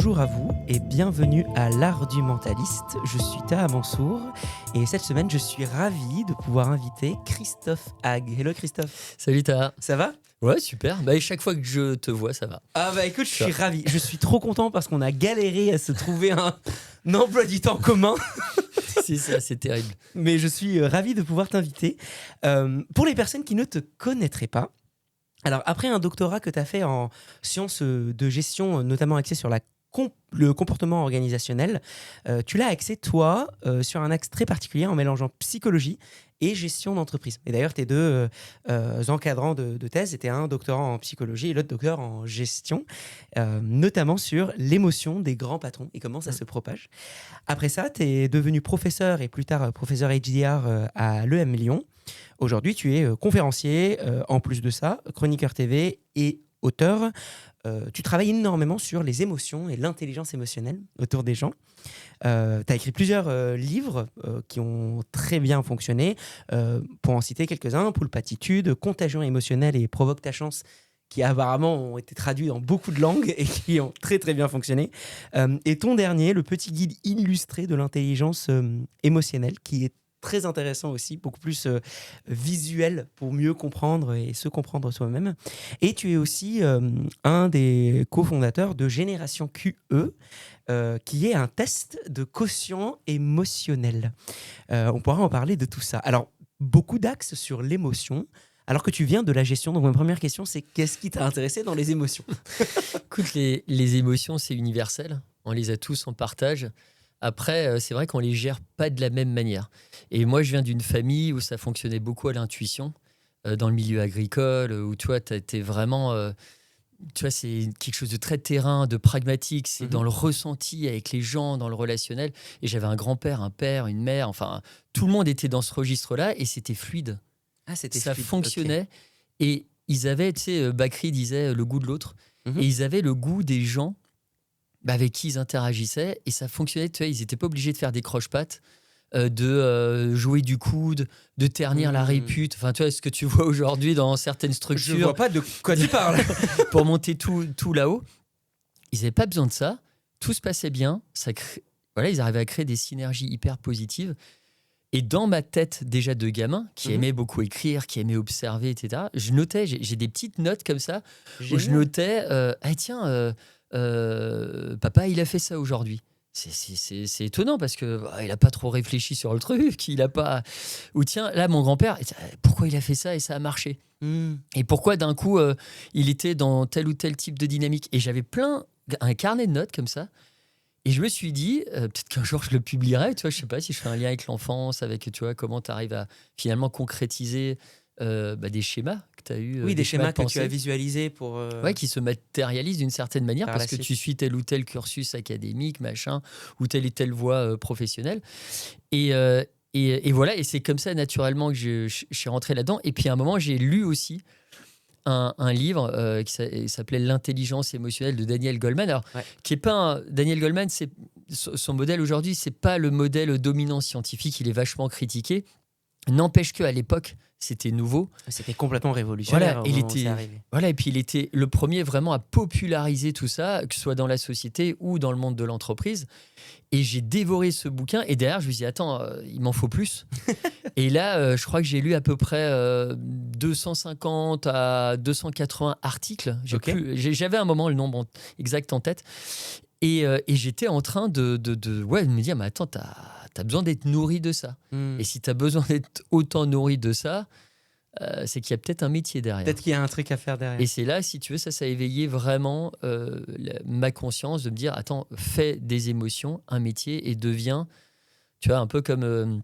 Bonjour à vous et bienvenue à l'Art du Mentaliste. Je suis Taha Mansour et cette semaine je suis ravi de pouvoir inviter Christophe Hague. Hello Christophe. Salut Taha. Ça va ? Ouais, super. Bah, chaque fois que je te vois, ça va. Ah bah écoute, je suis ravi. Je suis trop content parce qu'on a galéré à se trouver un emploi du temps commun. C'est ça, c'est terrible. Mais je suis ravi de pouvoir t'inviter. Pour les personnes qui ne te connaîtraient pas, alors après un doctorat que tu as fait en sciences de gestion, notamment axé sur le comportement organisationnel, tu l'as axé, toi, sur un axe très particulier en mélangeant psychologie et gestion d'entreprise. Et d'ailleurs, tes deux encadrants de thèse étaient un doctorant en psychologie et l'autre docteur en gestion, notamment sur l'émotion des grands patrons et comment ça se propage. Après ça, tu es devenu professeur et plus tard professeur HDR à l'EM Lyon. Aujourd'hui, tu es conférencier, en plus de ça, chroniqueur TV et auteur. Tu travailles énormément sur les émotions et l'intelligence émotionnelle autour des gens. Tu as écrit plusieurs livres qui ont très bien fonctionné. Pour en citer quelques-uns, Poulpatitude, Contagion émotionnelle et Provoque ta chance, qui apparemment ont été traduits dans beaucoup de langues et qui ont très très bien fonctionné. Et ton dernier, Le petit guide illustré de l'intelligence émotionnelle, qui est très intéressant aussi, beaucoup plus visuel pour mieux comprendre et se comprendre soi-même. Et tu es aussi un des cofondateurs de Génération QE, qui est un test de quotient émotionnel. On pourra en parler de tout ça. Alors, beaucoup d'axes sur l'émotion, alors que tu viens de la gestion. Donc, ma première question, c'est qu'est-ce qui t'a intéressé dans les émotions ? Écoute, les émotions, c'est universel. On les a tous en partage. Après, c'est vrai qu'on les gère pas de la même manière. Et moi, je viens d'une famille où ça fonctionnait beaucoup à l'intuition, dans le milieu agricole, où tu vois, t'es vraiment... tu vois, c'est quelque chose de très terrain, de pragmatique. C'est dans le ressenti avec les gens, dans le relationnel. Et j'avais un grand-père, un père, une mère. Enfin, tout le monde était dans ce registre-là et c'était fluide. Ah, c'était Ça fluide, fonctionnait. ok. Et ils avaient, tu sais, Bakri disait le goût de l'autre. Et ils avaient le goût des gens avec qui ils interagissaient. Et ça fonctionnait. Tu vois, ils n'étaient pas obligés de faire des croche-pattes, de jouer du coude, de ternir la répute. Enfin, tu vois, ce que tu vois aujourd'hui dans certaines structures. Je vois pas de quoi tu parles. Pour monter tout là-haut. Ils n'avaient pas besoin de ça. Tout se passait bien. Voilà, ils arrivaient à créer des synergies hyper positives. Et dans ma tête déjà de gamin, qui aimait beaucoup écrire, qui aimait observer, etc., je notais, j'ai des petites notes comme ça, où je notais, papa, il a fait ça aujourd'hui. C'est étonnant parce que il n'a pas trop réfléchi sur le truc, il a pas... Ou tiens, là, mon grand-père, pourquoi il a fait ça et ça a marché ? Et pourquoi d'un coup, il était dans tel ou tel type de dynamique ? Et j'avais un carnet de notes comme ça. Et je me suis dit, peut-être qu'un jour je le publierai, tu vois, je sais pas si je fais un lien avec l'enfance, avec tu vois, comment tu arrives à finalement concrétiser des schémas que tu as eu. Oui, des schémas que tu pensée. as visualisés pour... Ouais, qui se matérialisent d'une certaine manière Par parce la que suite. tu suis tel ou tel cursus académique, machin, ou telle et telle voie professionnelle. Et voilà, et c'est comme ça naturellement que je suis rentré là-dedans. Et puis à un moment, j'ai lu aussi un livre qui s'appelait L'intelligence émotionnelle de Daniel Goleman. Alors, qui est pas Daniel Goleman, son modèle aujourd'hui, c'est pas le modèle dominant scientifique, il est vachement critiqué. N'empêche qu'à l'époque, c'était nouveau. C'était complètement révolutionnaire. Et puis il était le premier vraiment à populariser tout ça, que ce soit dans la société ou dans le monde de l'entreprise. Et j'ai dévoré ce bouquin. Et derrière, je me suis dit, attends, il m'en faut plus. Et là, je crois que j'ai lu à peu près 250 à 280 articles. J'avais un moment le nombre exact en tête. Et j'étais en train de me dire, mais attends, t'as besoin d'être nourri de ça. Et si t'as besoin d'être autant nourri de ça, c'est qu'il y a peut-être un métier derrière. Peut-être qu'il y a un truc à faire derrière. Et c'est là, si tu veux, ça a éveillé vraiment ma conscience de me dire, attends, fais des émotions un métier et deviens, tu vois, un peu comme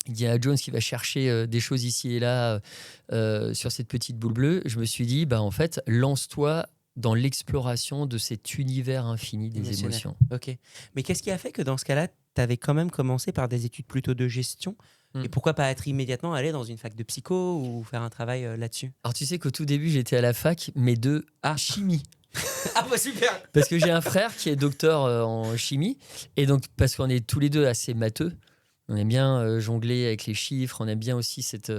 Indiana Jones qui va chercher des choses ici et là sur cette petite boule bleue. Je me suis dit, en fait, lance-toi dans l'exploration de cet univers infini des émotions. Ok. Mais qu'est-ce qui a fait que dans ce cas-là, tu avais quand même commencé par des études plutôt de gestion ? Et pourquoi pas être immédiatement allé dans une fac de psycho ou faire un travail là-dessus ? Alors tu sais qu'au tout début, j'étais à la fac, mais de chimie. Ah bah super. Parce que j'ai un frère qui est docteur en chimie. Et donc, parce qu'on est tous les deux assez matheux, on aime bien jongler avec les chiffres, on aime bien aussi cette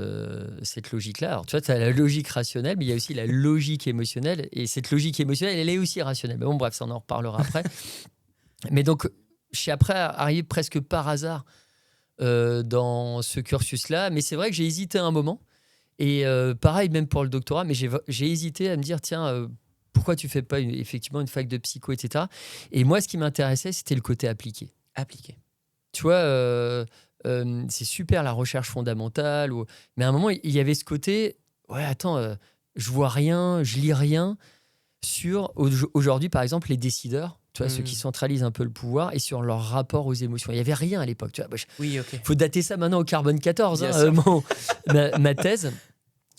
logique-là. Alors tu vois, tu as la logique rationnelle, mais il y a aussi la logique émotionnelle. Et cette logique émotionnelle, elle est aussi rationnelle. Mais bon, bref, ça on en reparlera après. Mais donc, je suis après arrivé presque par hasard dans ce cursus-là. Mais c'est vrai que j'ai hésité un moment. Et pareil, même pour le doctorat, mais j'ai hésité à me dire, tiens, pourquoi tu fais pas effectivement une fac de psycho, etc. Et moi, ce qui m'intéressait, c'était le côté appliqué. Appliqué. Tu vois, c'est super la recherche fondamentale, mais à un moment, il y avait ce côté, ouais, attends, je vois rien, je lis rien sur, aujourd'hui, par exemple, les décideurs, tu vois, ceux qui centralisent un peu le pouvoir et sur leur rapport aux émotions. Il n'y avait rien à l'époque. Tu vois, oui, ok. Faut dater ça maintenant au carbone 14, ma thèse.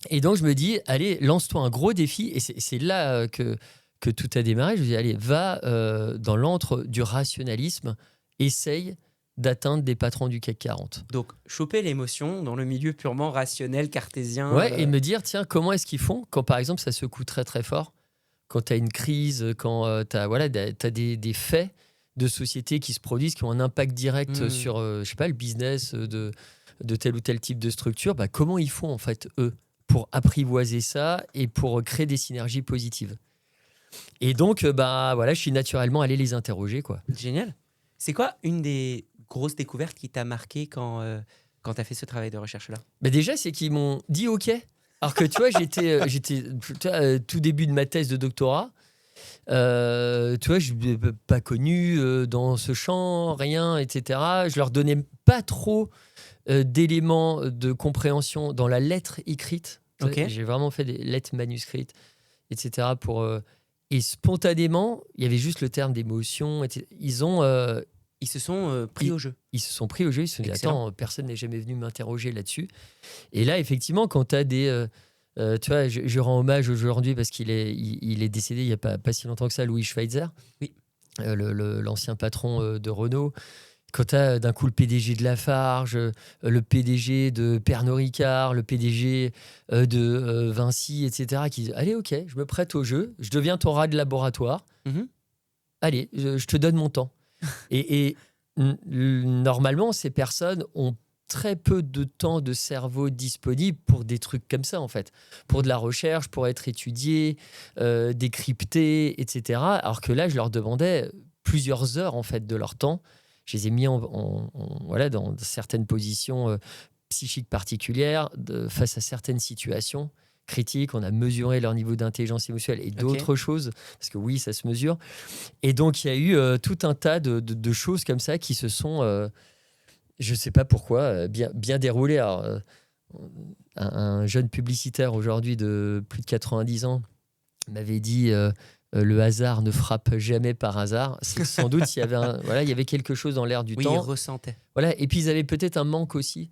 Et donc, je me dis, allez, lance-toi un gros défi. Et c'est là que tout a démarré. Je me dis, allez, va dans l'antre du rationalisme, essaye d'atteindre des patrons du CAC 40. Donc, choper l'émotion dans le milieu purement rationnel, cartésien. Ouais, et me dire, tiens, comment est-ce qu'ils font quand, par exemple, ça secoue très, très fort, quand tu as une crise, quand tu as des faits de société qui se produisent, qui ont un impact direct sur, je sais pas, le business de tel ou tel type de structure, bah, comment ils font, en fait, eux, pour apprivoiser ça et pour créer des synergies positives. Et donc, bah, voilà, je suis naturellement allé les interroger, quoi. Génial. C'est quoi une des grosses découvertes qui t'a marqué quand tu as fait ce travail de recherche-là? Bah déjà, c'est qu'ils m'ont dit OK. Alors que tu vois, j'étais tout début de ma thèse de doctorat. Tu vois, je n'étais pas connu dans ce champ, rien, etc. Je leur donnais pas trop d'éléments de compréhension dans la lettre écrite. Okay. J'ai vraiment fait des lettres manuscrites, etc. Et spontanément, il y avait juste le terme d'émotion. Ils se sont pris au jeu. Ils se sont pris au jeu. Ils se sont dit, attends, personne n'est jamais venu m'interroger là-dessus. Et là, effectivement, quand tu as des... tu vois, je rends hommage aujourd'hui parce qu'il est décédé il n'y a pas si longtemps que ça, Louis Schweitzer, oui. L'ancien patron de Renault. Quand tu as d'un coup le PDG de Lafarge, le PDG de Pernod Ricard, le PDG de Vinci, etc., qui disent, allez, ok, je me prête au jeu, je deviens ton rat de laboratoire. Allez, je te donne mon temps. et normalement, ces personnes ont très peu de temps de cerveau disponible pour des trucs comme ça, en fait. Pour de la recherche, pour être étudié, décrypté, etc. Alors que là, je leur demandais plusieurs heures, en fait, de leur temps. Je les ai mis voilà, dans certaines positions psychiques particulières, face à certaines situations critiques. On a mesuré leur niveau d'intelligence émotionnelle et d'autres choses, parce que oui, ça se mesure. Et donc, il y a eu tout un tas de choses comme ça qui se sont, je ne sais pas pourquoi, bien déroulées. Alors, un jeune publicitaire aujourd'hui de plus de 90 ans m'avait dit... le hasard ne frappe jamais par hasard. C'est sans doute il y avait quelque chose dans l'air du temps. Oui, ils ressentaient. Voilà. Et puis ils avaient peut-être un manque aussi,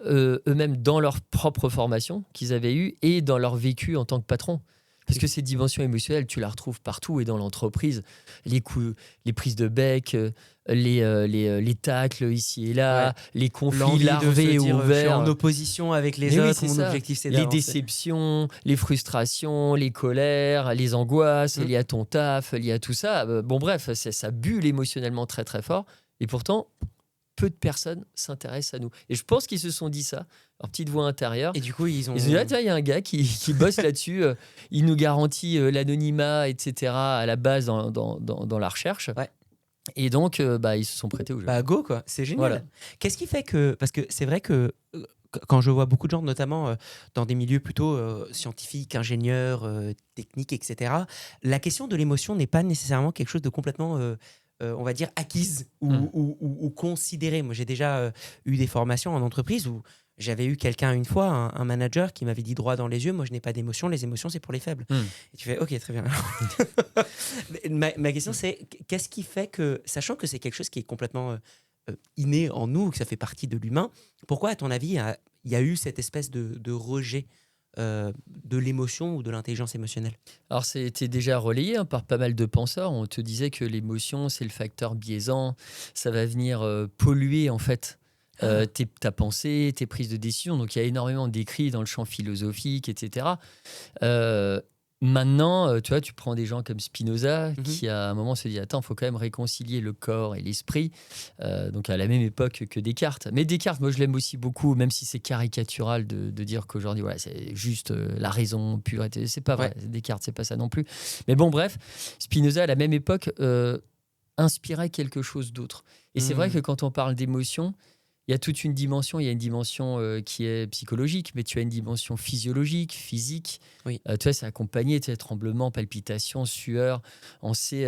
eux-mêmes, dans leur propre formation qu'ils avaient eue et dans leur vécu en tant que patron. Parce que ces dimensions émotionnelles, tu la retrouves partout et dans l'entreprise. Les coups, les prises de bec, les tacles ici et là, les conflits larvés et ouverts. Je suis en opposition avec les autres, mon objectif c'est d'avancer. Les déceptions, les frustrations, les colères, les angoisses liées à ton taf, liées à tout ça. Bon bref, ça bulle émotionnellement très très fort. Et pourtant, peu de personnes s'intéressent à nous. Et je pense qu'ils se sont dit ça, leur petite voix intérieure. Et du coup, ils ont... Ils se sont dit, tiens, il y a un gars qui bosse là-dessus, il nous garantit l'anonymat, etc. à la base dans la recherche. Ouais. Et donc, ils se sont prêtés au jeu. Bah go, quoi. C'est génial. Voilà. Qu'est-ce qui fait que... Parce que c'est vrai que quand je vois beaucoup de gens, notamment dans des milieux plutôt scientifiques, ingénieurs, techniques, etc., la question de l'émotion n'est pas nécessairement quelque chose de complètement... on va dire acquise ou considérée. Moi, j'ai déjà eu des formations en entreprise où j'avais eu quelqu'un une fois, un manager, qui m'avait dit droit dans les yeux, moi, je n'ai pas d'émotion, les émotions, c'est pour les faibles. Et tu fais, ok, très bien. ma question, c'est, qu'est-ce qui fait que, sachant que c'est quelque chose qui est complètement inné en nous, que ça fait partie de l'humain, pourquoi, à ton avis, il y a eu cette espèce de rejet de l'émotion ou de l'intelligence émotionnelle? Alors, c'était déjà relayé par pas mal de penseurs. On te disait que l'émotion, c'est le facteur biaisant. Ça va venir polluer, en fait, ta pensée, tes prises de décision. Donc, il y a énormément d'écrits dans le champ philosophique, etc. Maintenant, tu vois, tu prends des gens comme Spinoza, qui à un moment se dit, attends, il faut quand même réconcilier le corps et l'esprit, donc à la même époque que Descartes. Mais Descartes, moi je l'aime aussi beaucoup, même si c'est caricatural de dire qu'aujourd'hui, voilà, c'est juste la raison pure. C'est pas vrai, Descartes, c'est pas ça non plus. Mais bon, bref, Spinoza, à la même époque, inspirait quelque chose d'autre. Et c'est vrai que quand on parle d'émotion, il y a toute une dimension. Il y a une dimension qui est psychologique, mais tu as une dimension physiologique, physique. Oui. Tu vois, c'est accompagné, tu sais, tremblements, palpitations, sueur. On sait,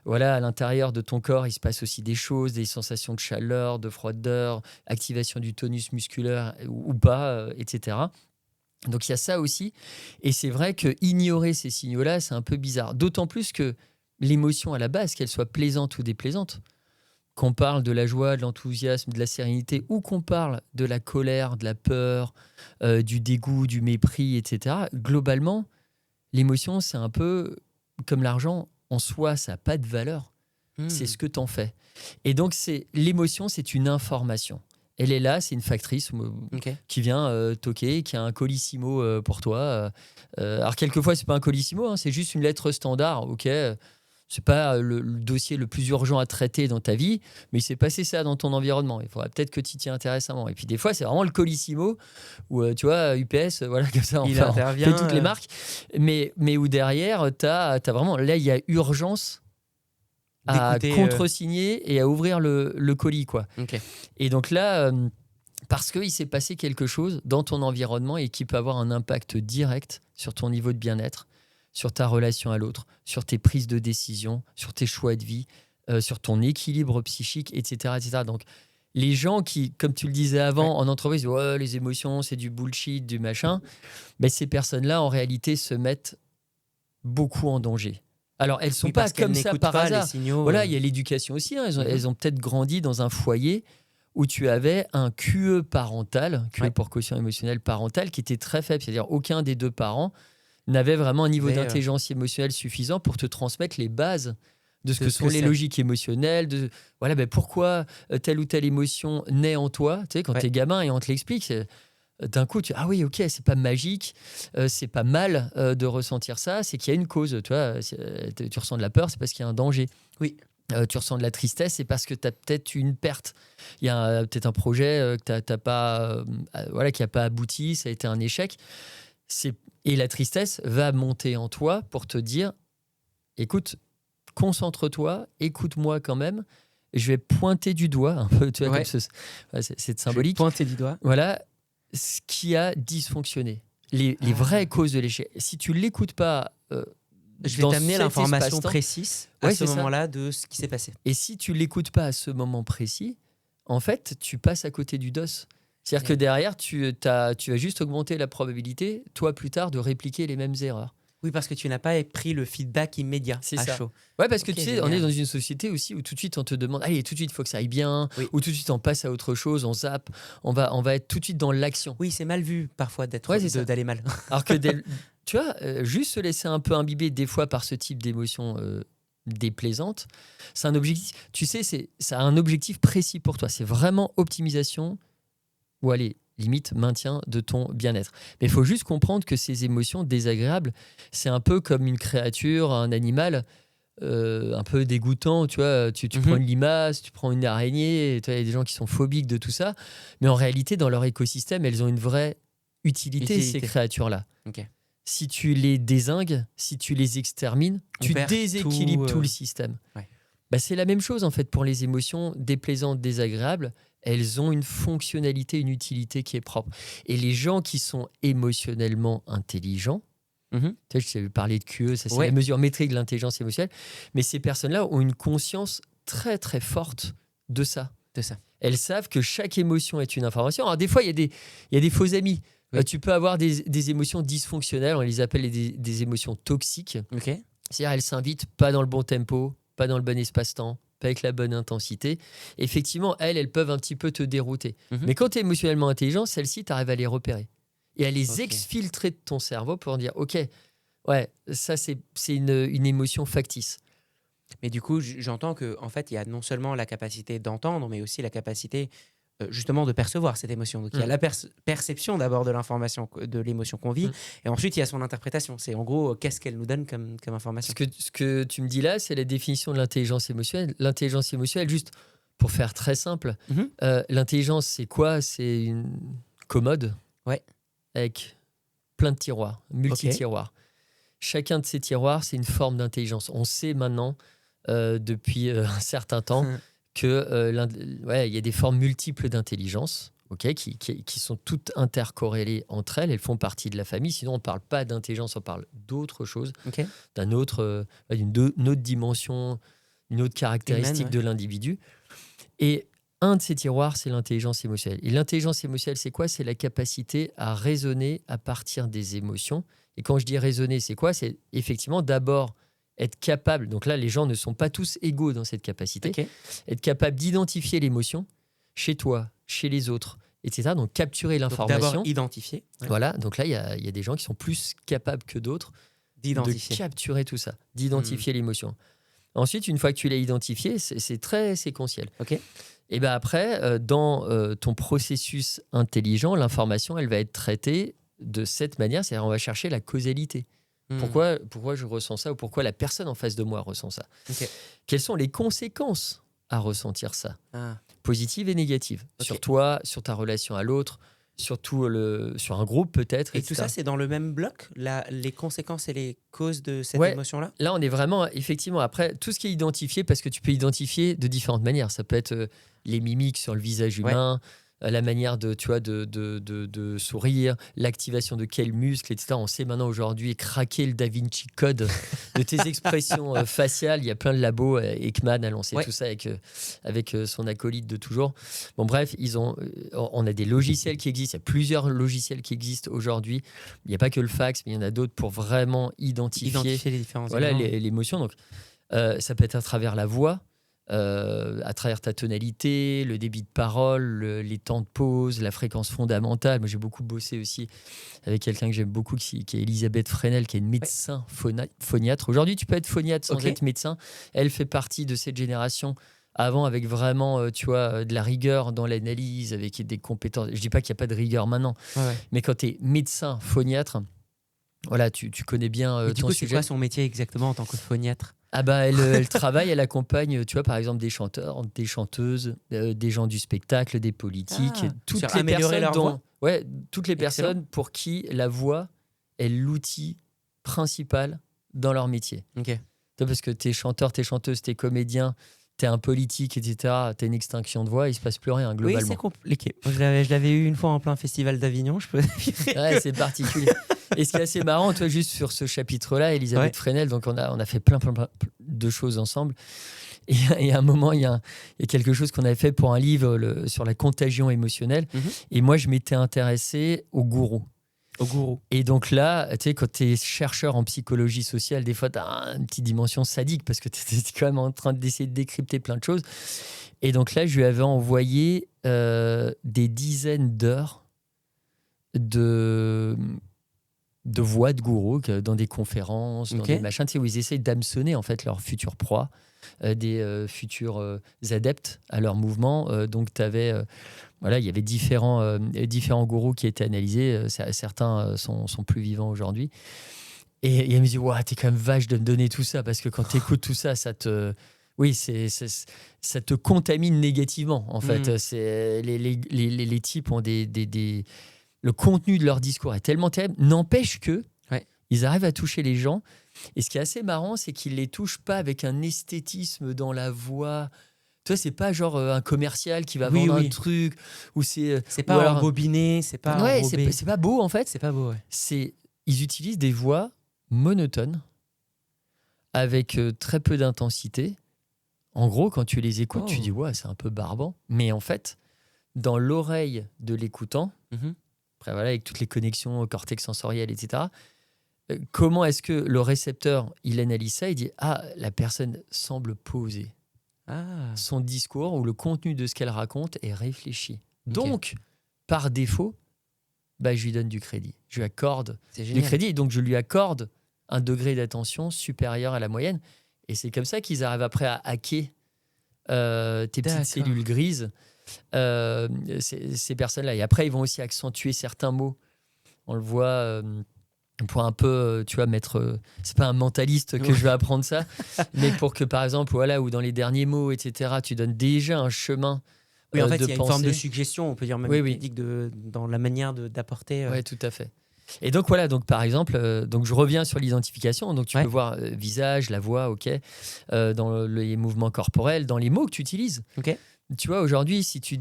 voilà, à l'intérieur de ton corps, il se passe aussi des choses, des sensations de chaleur, de froideur, activation du tonus musculaire ou pas, etc. Donc il y a ça aussi. Et c'est vrai que ignorer ces signaux-là, c'est un peu bizarre. D'autant plus que l'émotion à la base, qu'elle soit plaisante ou déplaisante, qu'on parle de la joie, de l'enthousiasme, de la sérénité, ou qu'on parle de la colère, de la peur, du dégoût, du mépris, etc., globalement, l'émotion, c'est un peu comme l'argent. En soi, ça n'a pas de valeur. C'est ce que tu en fais. Et donc, l'émotion, c'est une information. Elle est là, c'est une factrice qui vient toquer, qui a un colissimo pour toi. Alors, quelquefois, c'est pas un colissimo, hein, c'est juste une lettre standard. OK, c'est pas le dossier le plus urgent à traiter dans ta vie, mais il s'est passé ça dans ton environnement. Il faudrait peut-être que tu t'y intéresses avant. Et puis des fois, c'est vraiment le colissimo où, tu vois, UPS, voilà, comme ça, Il intervient, fait toutes les marques. Mais où derrière, tu as vraiment... Là, il y a urgence à contresigner et à ouvrir le colis, quoi. Et donc là, parce qu'il s'est passé quelque chose dans ton environnement et qui peut avoir un impact direct sur ton niveau de bien-être, sur ta relation à l'autre, sur tes prises de décision, sur tes choix de vie, sur ton équilibre psychique, etc., etc. Donc, les gens qui, comme tu le disais avant, en entreprise, ouais, les émotions, c'est du bullshit, du machin, mais ces personnes-là, en réalité, se mettent beaucoup en danger. Alors, elles ne sont pas comme ça par hasard. Voilà, il y a l'éducation aussi. Hein. Elles ont peut-être grandi dans un foyer où tu avais un QE parental, QE pour quotient émotionnel parental, qui était très faible. C'est-à-dire aucun des deux parents n'avait vraiment un niveau d'intelligence émotionnelle suffisant pour te transmettre les bases de ce que sont les logiques émotionnelles, de voilà, pourquoi telle ou telle émotion naît en toi. Tu sais, quand tu es gamin et on te l'explique, d'un coup, ah oui, ok, c'est pas magique, c'est pas mal de ressentir ça, c'est qu'il y a une cause. Tu vois, tu ressens de la peur, c'est parce qu'il y a un danger. Oui. Tu ressens de la tristesse, c'est parce que tu as peut-être une perte. Il y a peut-être un projet que t'as pas, voilà, qui n'a pas abouti, ça a été un échec. Et la tristesse va monter en toi pour te dire, écoute, concentre-toi, écoute-moi quand même. Je vais pointer du doigt un peu, tu vois, comme c'est symbolique. Pointer du doigt. Voilà, ce qui a dysfonctionné, les vraies causes de l'échec. Si tu l'écoutes pas, je vais t'amener l'information précise à ce moment-là de ce qui s'est passé. Et si tu l'écoutes pas à ce moment précis, en fait, tu passes à côté du dos. C'est-à-dire que derrière, tu vas juste augmenter la probabilité, toi plus tard, de répliquer les mêmes erreurs. Oui, parce que tu n'as pas pris le feedback immédiat à chaud. Ouais, parce que tu sais, on est dans une société aussi où tout de suite on te demande, allez, tout de suite, il faut que ça aille bien, ou tout de suite on passe à autre chose, on zappe, on va être tout de suite dans l'action. Oui, c'est mal vu parfois d'aller mal. Alors que, tu vois, juste se laisser un peu imbiber des fois par ce type d'émotions déplaisantes, c'est un objectif, tu sais, ça a un objectif précis pour toi. C'est vraiment optimisation ou allez, limite maintien de ton bien-être. Mais il faut juste comprendre que ces émotions désagréables, c'est un peu comme une créature, un animal un peu dégoûtant. Tu vois, tu prends une limace, tu prends une araignée, il y a des gens qui sont phobiques de tout ça. Mais en réalité, dans leur écosystème, elles ont une vraie utilité. Ces créatures-là. Si tu les dézingues, si tu les extermines, tu déséquilibres tout le système. C'est la même chose en fait pour les émotions déplaisantes, désagréables. Elles ont une fonctionnalité, une utilité qui est propre. Et les gens qui sont émotionnellement intelligents, tu sais, je t'avais parlé de QE, ça c'est la mesure métrique de l'intelligence émotionnelle, mais ces personnes-là ont une conscience très très forte de ça. Elles savent que chaque émotion est une information. Alors des fois, il y a des faux amis. Tu peux avoir des émotions dysfonctionnelles, on les appelle des émotions toxiques. C'est-à-dire elles s'invitent pas dans le bon tempo, pas dans le bon espace-temps, pas avec la bonne intensité. Effectivement, elles peuvent un petit peu te dérouter. Mais quand tu es émotionnellement intelligent, celles-ci, tu arrives à les repérer et à les exfiltrer de ton cerveau pour dire, OK, ouais, ça, c'est une émotion factice. Mais du coup, j'entends qu'en fait, il y a non seulement la capacité d'entendre, mais aussi la capacité justement de percevoir cette émotion. Donc il y a la perception d'abord de l'information, de l'émotion qu'on vit, et ensuite il y a son interprétation. C'est en gros qu'est-ce qu'elle nous donne comme information. Ce que tu me dis là, c'est la définition de l'intelligence émotionnelle. L'intelligence émotionnelle, juste pour faire très simple, l'intelligence c'est quoi? C'est une commode avec plein de tiroirs, multi-tiroirs. Chacun de ces tiroirs, c'est une forme d'intelligence. On sait maintenant depuis un certain temps que il y a des formes multiples d'intelligence. Qui sont toutes intercorrélées entre elles font partie de la famille. Sinon, on ne parle pas d'intelligence, on parle d'autre chose, d'une autre dimension, une autre caractéristique de l'individu. Et un de ces tiroirs, c'est l'intelligence émotionnelle. Et l'intelligence émotionnelle, c'est quoi ? C'est la capacité à raisonner à partir des émotions. Et quand je dis raisonner, c'est quoi ? C'est effectivement d'abord être capable, donc là, les gens ne sont pas tous égaux dans cette capacité, être capable d'identifier l'émotion chez toi, chez les autres, etc. Donc capturer l'information. Donc, d'abord identifier. Voilà, donc là, il y a des gens qui sont plus capables que d'autres de capturer tout ça, d'identifier l'émotion. Ensuite, une fois que tu l'as identifié, c'est très séquentiel. Et ben après, dans ton processus intelligent, l'information, elle va être traitée de cette manière, c'est-à-dire on va chercher la causalité. Pourquoi je ressens ça ou pourquoi la personne en face de moi ressent ça. Quelles sont les conséquences à ressentir ça, positives et négatives, sur toi, sur ta relation à l'autre, surtout sur un groupe peut-être. Et etc. tout ça, c'est dans le même bloc, les conséquences et les causes de cette émotion-là ? Là, on est vraiment, effectivement, après, tout ce qui est identifié, parce que tu peux identifier de différentes manières. Ça peut être les mimiques sur le visage humain, la manière de sourire, l'activation de quels muscles, etc. On sait maintenant aujourd'hui craquer le Da Vinci Code de tes expressions faciales. Il y a plein de labos. Ekman a lancé tout ça avec son acolyte de toujours. Bon, bref, on a des logiciels qui existent. Il y a plusieurs logiciels qui existent aujourd'hui. Il n'y a pas que le fax, mais il y en a d'autres pour vraiment identifier les différences. L'émotion. Donc, ça peut être à travers la voix. À travers ta tonalité, le débit de parole, les temps de pause, la fréquence fondamentale. Moi, j'ai beaucoup bossé aussi avec quelqu'un que j'aime beaucoup, qui est Elisabeth Fresnel, qui est une médecin phoniatre. Aujourd'hui, tu peux être phoniatre sans être médecin. Elle fait partie de cette génération. Avant, avec vraiment, de la rigueur dans l'analyse, avec des compétences. Je dis pas qu'il n'y a pas de rigueur maintenant, mais quand tu es médecin phoniatre, voilà, tu connais bien ton sujet. C'est quoi son métier exactement en tant que phoniatre ? Elle travaille, elle accompagne, par exemple, des chanteurs, des chanteuses, des gens du spectacle, des politiques, toutes les personnes pour qui la voix est l'outil principal dans leur métier. Parce que t'es chanteur, t'es chanteuse, t'es comédien, t'es un politique, etc. T'as une extinction de voix, il se passe plus rien globalement. Oui, c'est compliqué. Je l'avais eu une fois en plein festival d'Avignon. C'est particulier. Et ce qui est assez marrant, toi, juste sur ce chapitre-là, Elisabeth Fresnel, donc on a fait plein de choses ensemble. Et à un moment, il y a quelque chose qu'on avait fait pour un livre sur la contagion émotionnelle. Et moi, je m'étais intéressé au gourou. Et donc là, tu sais, quand tu es chercheur en psychologie sociale, des fois, tu as une petite dimension sadique parce que tu es quand même en train d'essayer de décrypter plein de choses. Et donc là, je lui avais envoyé des dizaines d'heures de voix de gourous dans des conférences, dans des machins, tu sais, où ils essayent d'hameçonner en fait leurs futures proies, des futurs adeptes à leur mouvement. Donc, tu avais... il y avait différents gourous qui étaient analysés. Certains sont plus vivants aujourd'hui. Et elle me dit, t'es quand même vache de me donner tout ça, parce que quand tu écoutes tout ça, ça te contamine négativement, en fait. Les types ont le contenu de leur discours est tellement terrible. N'empêche que ils arrivent à toucher les gens. Et ce qui est assez marrant, c'est qu'ils les touchent pas avec un esthétisme dans la voix. Toi, c'est pas genre un commercial qui va vendre un truc, ou c'est pas embobiné, c'est pas enrobé. C'est pas beau en fait. C'est pas beau. Ils utilisent des voix monotones avec très peu d'intensité. En gros, quand tu les écoutes, tu dis c'est un peu barbant. Mais en fait, dans l'oreille de l'écoutant, après avec toutes les connexions au cortex sensoriel, etc. Comment est-ce que le récepteur il analyse ça? Il dit la personne semble poser. Son discours ou le contenu de ce qu'elle raconte est réfléchi. Donc, par défaut, je lui donne du crédit. Je lui accorde du crédit, et donc je lui accorde un degré d'attention supérieur à la moyenne. Et c'est comme ça qu'ils arrivent après à hacker tes petites cellules grises, ces personnes-là. Et après, ils vont aussi accentuer certains mots. On le voit... pour un peu, mettre... c'est pas un mentaliste que je vais apprendre ça, mais pour que, par exemple, ou dans les derniers mots, etc., tu donnes déjà un chemin en fait, de il y a une forme de suggestion, on peut dire même critique dans la manière d'apporter... Oui, tout à fait. Et donc voilà, donc par exemple, donc je reviens sur l'identification. Donc tu Ouais. peux voir visage, la voix, ok, dans les mouvements corporels, dans les mots que tu utilises. Ok. Tu vois, aujourd'hui, si tu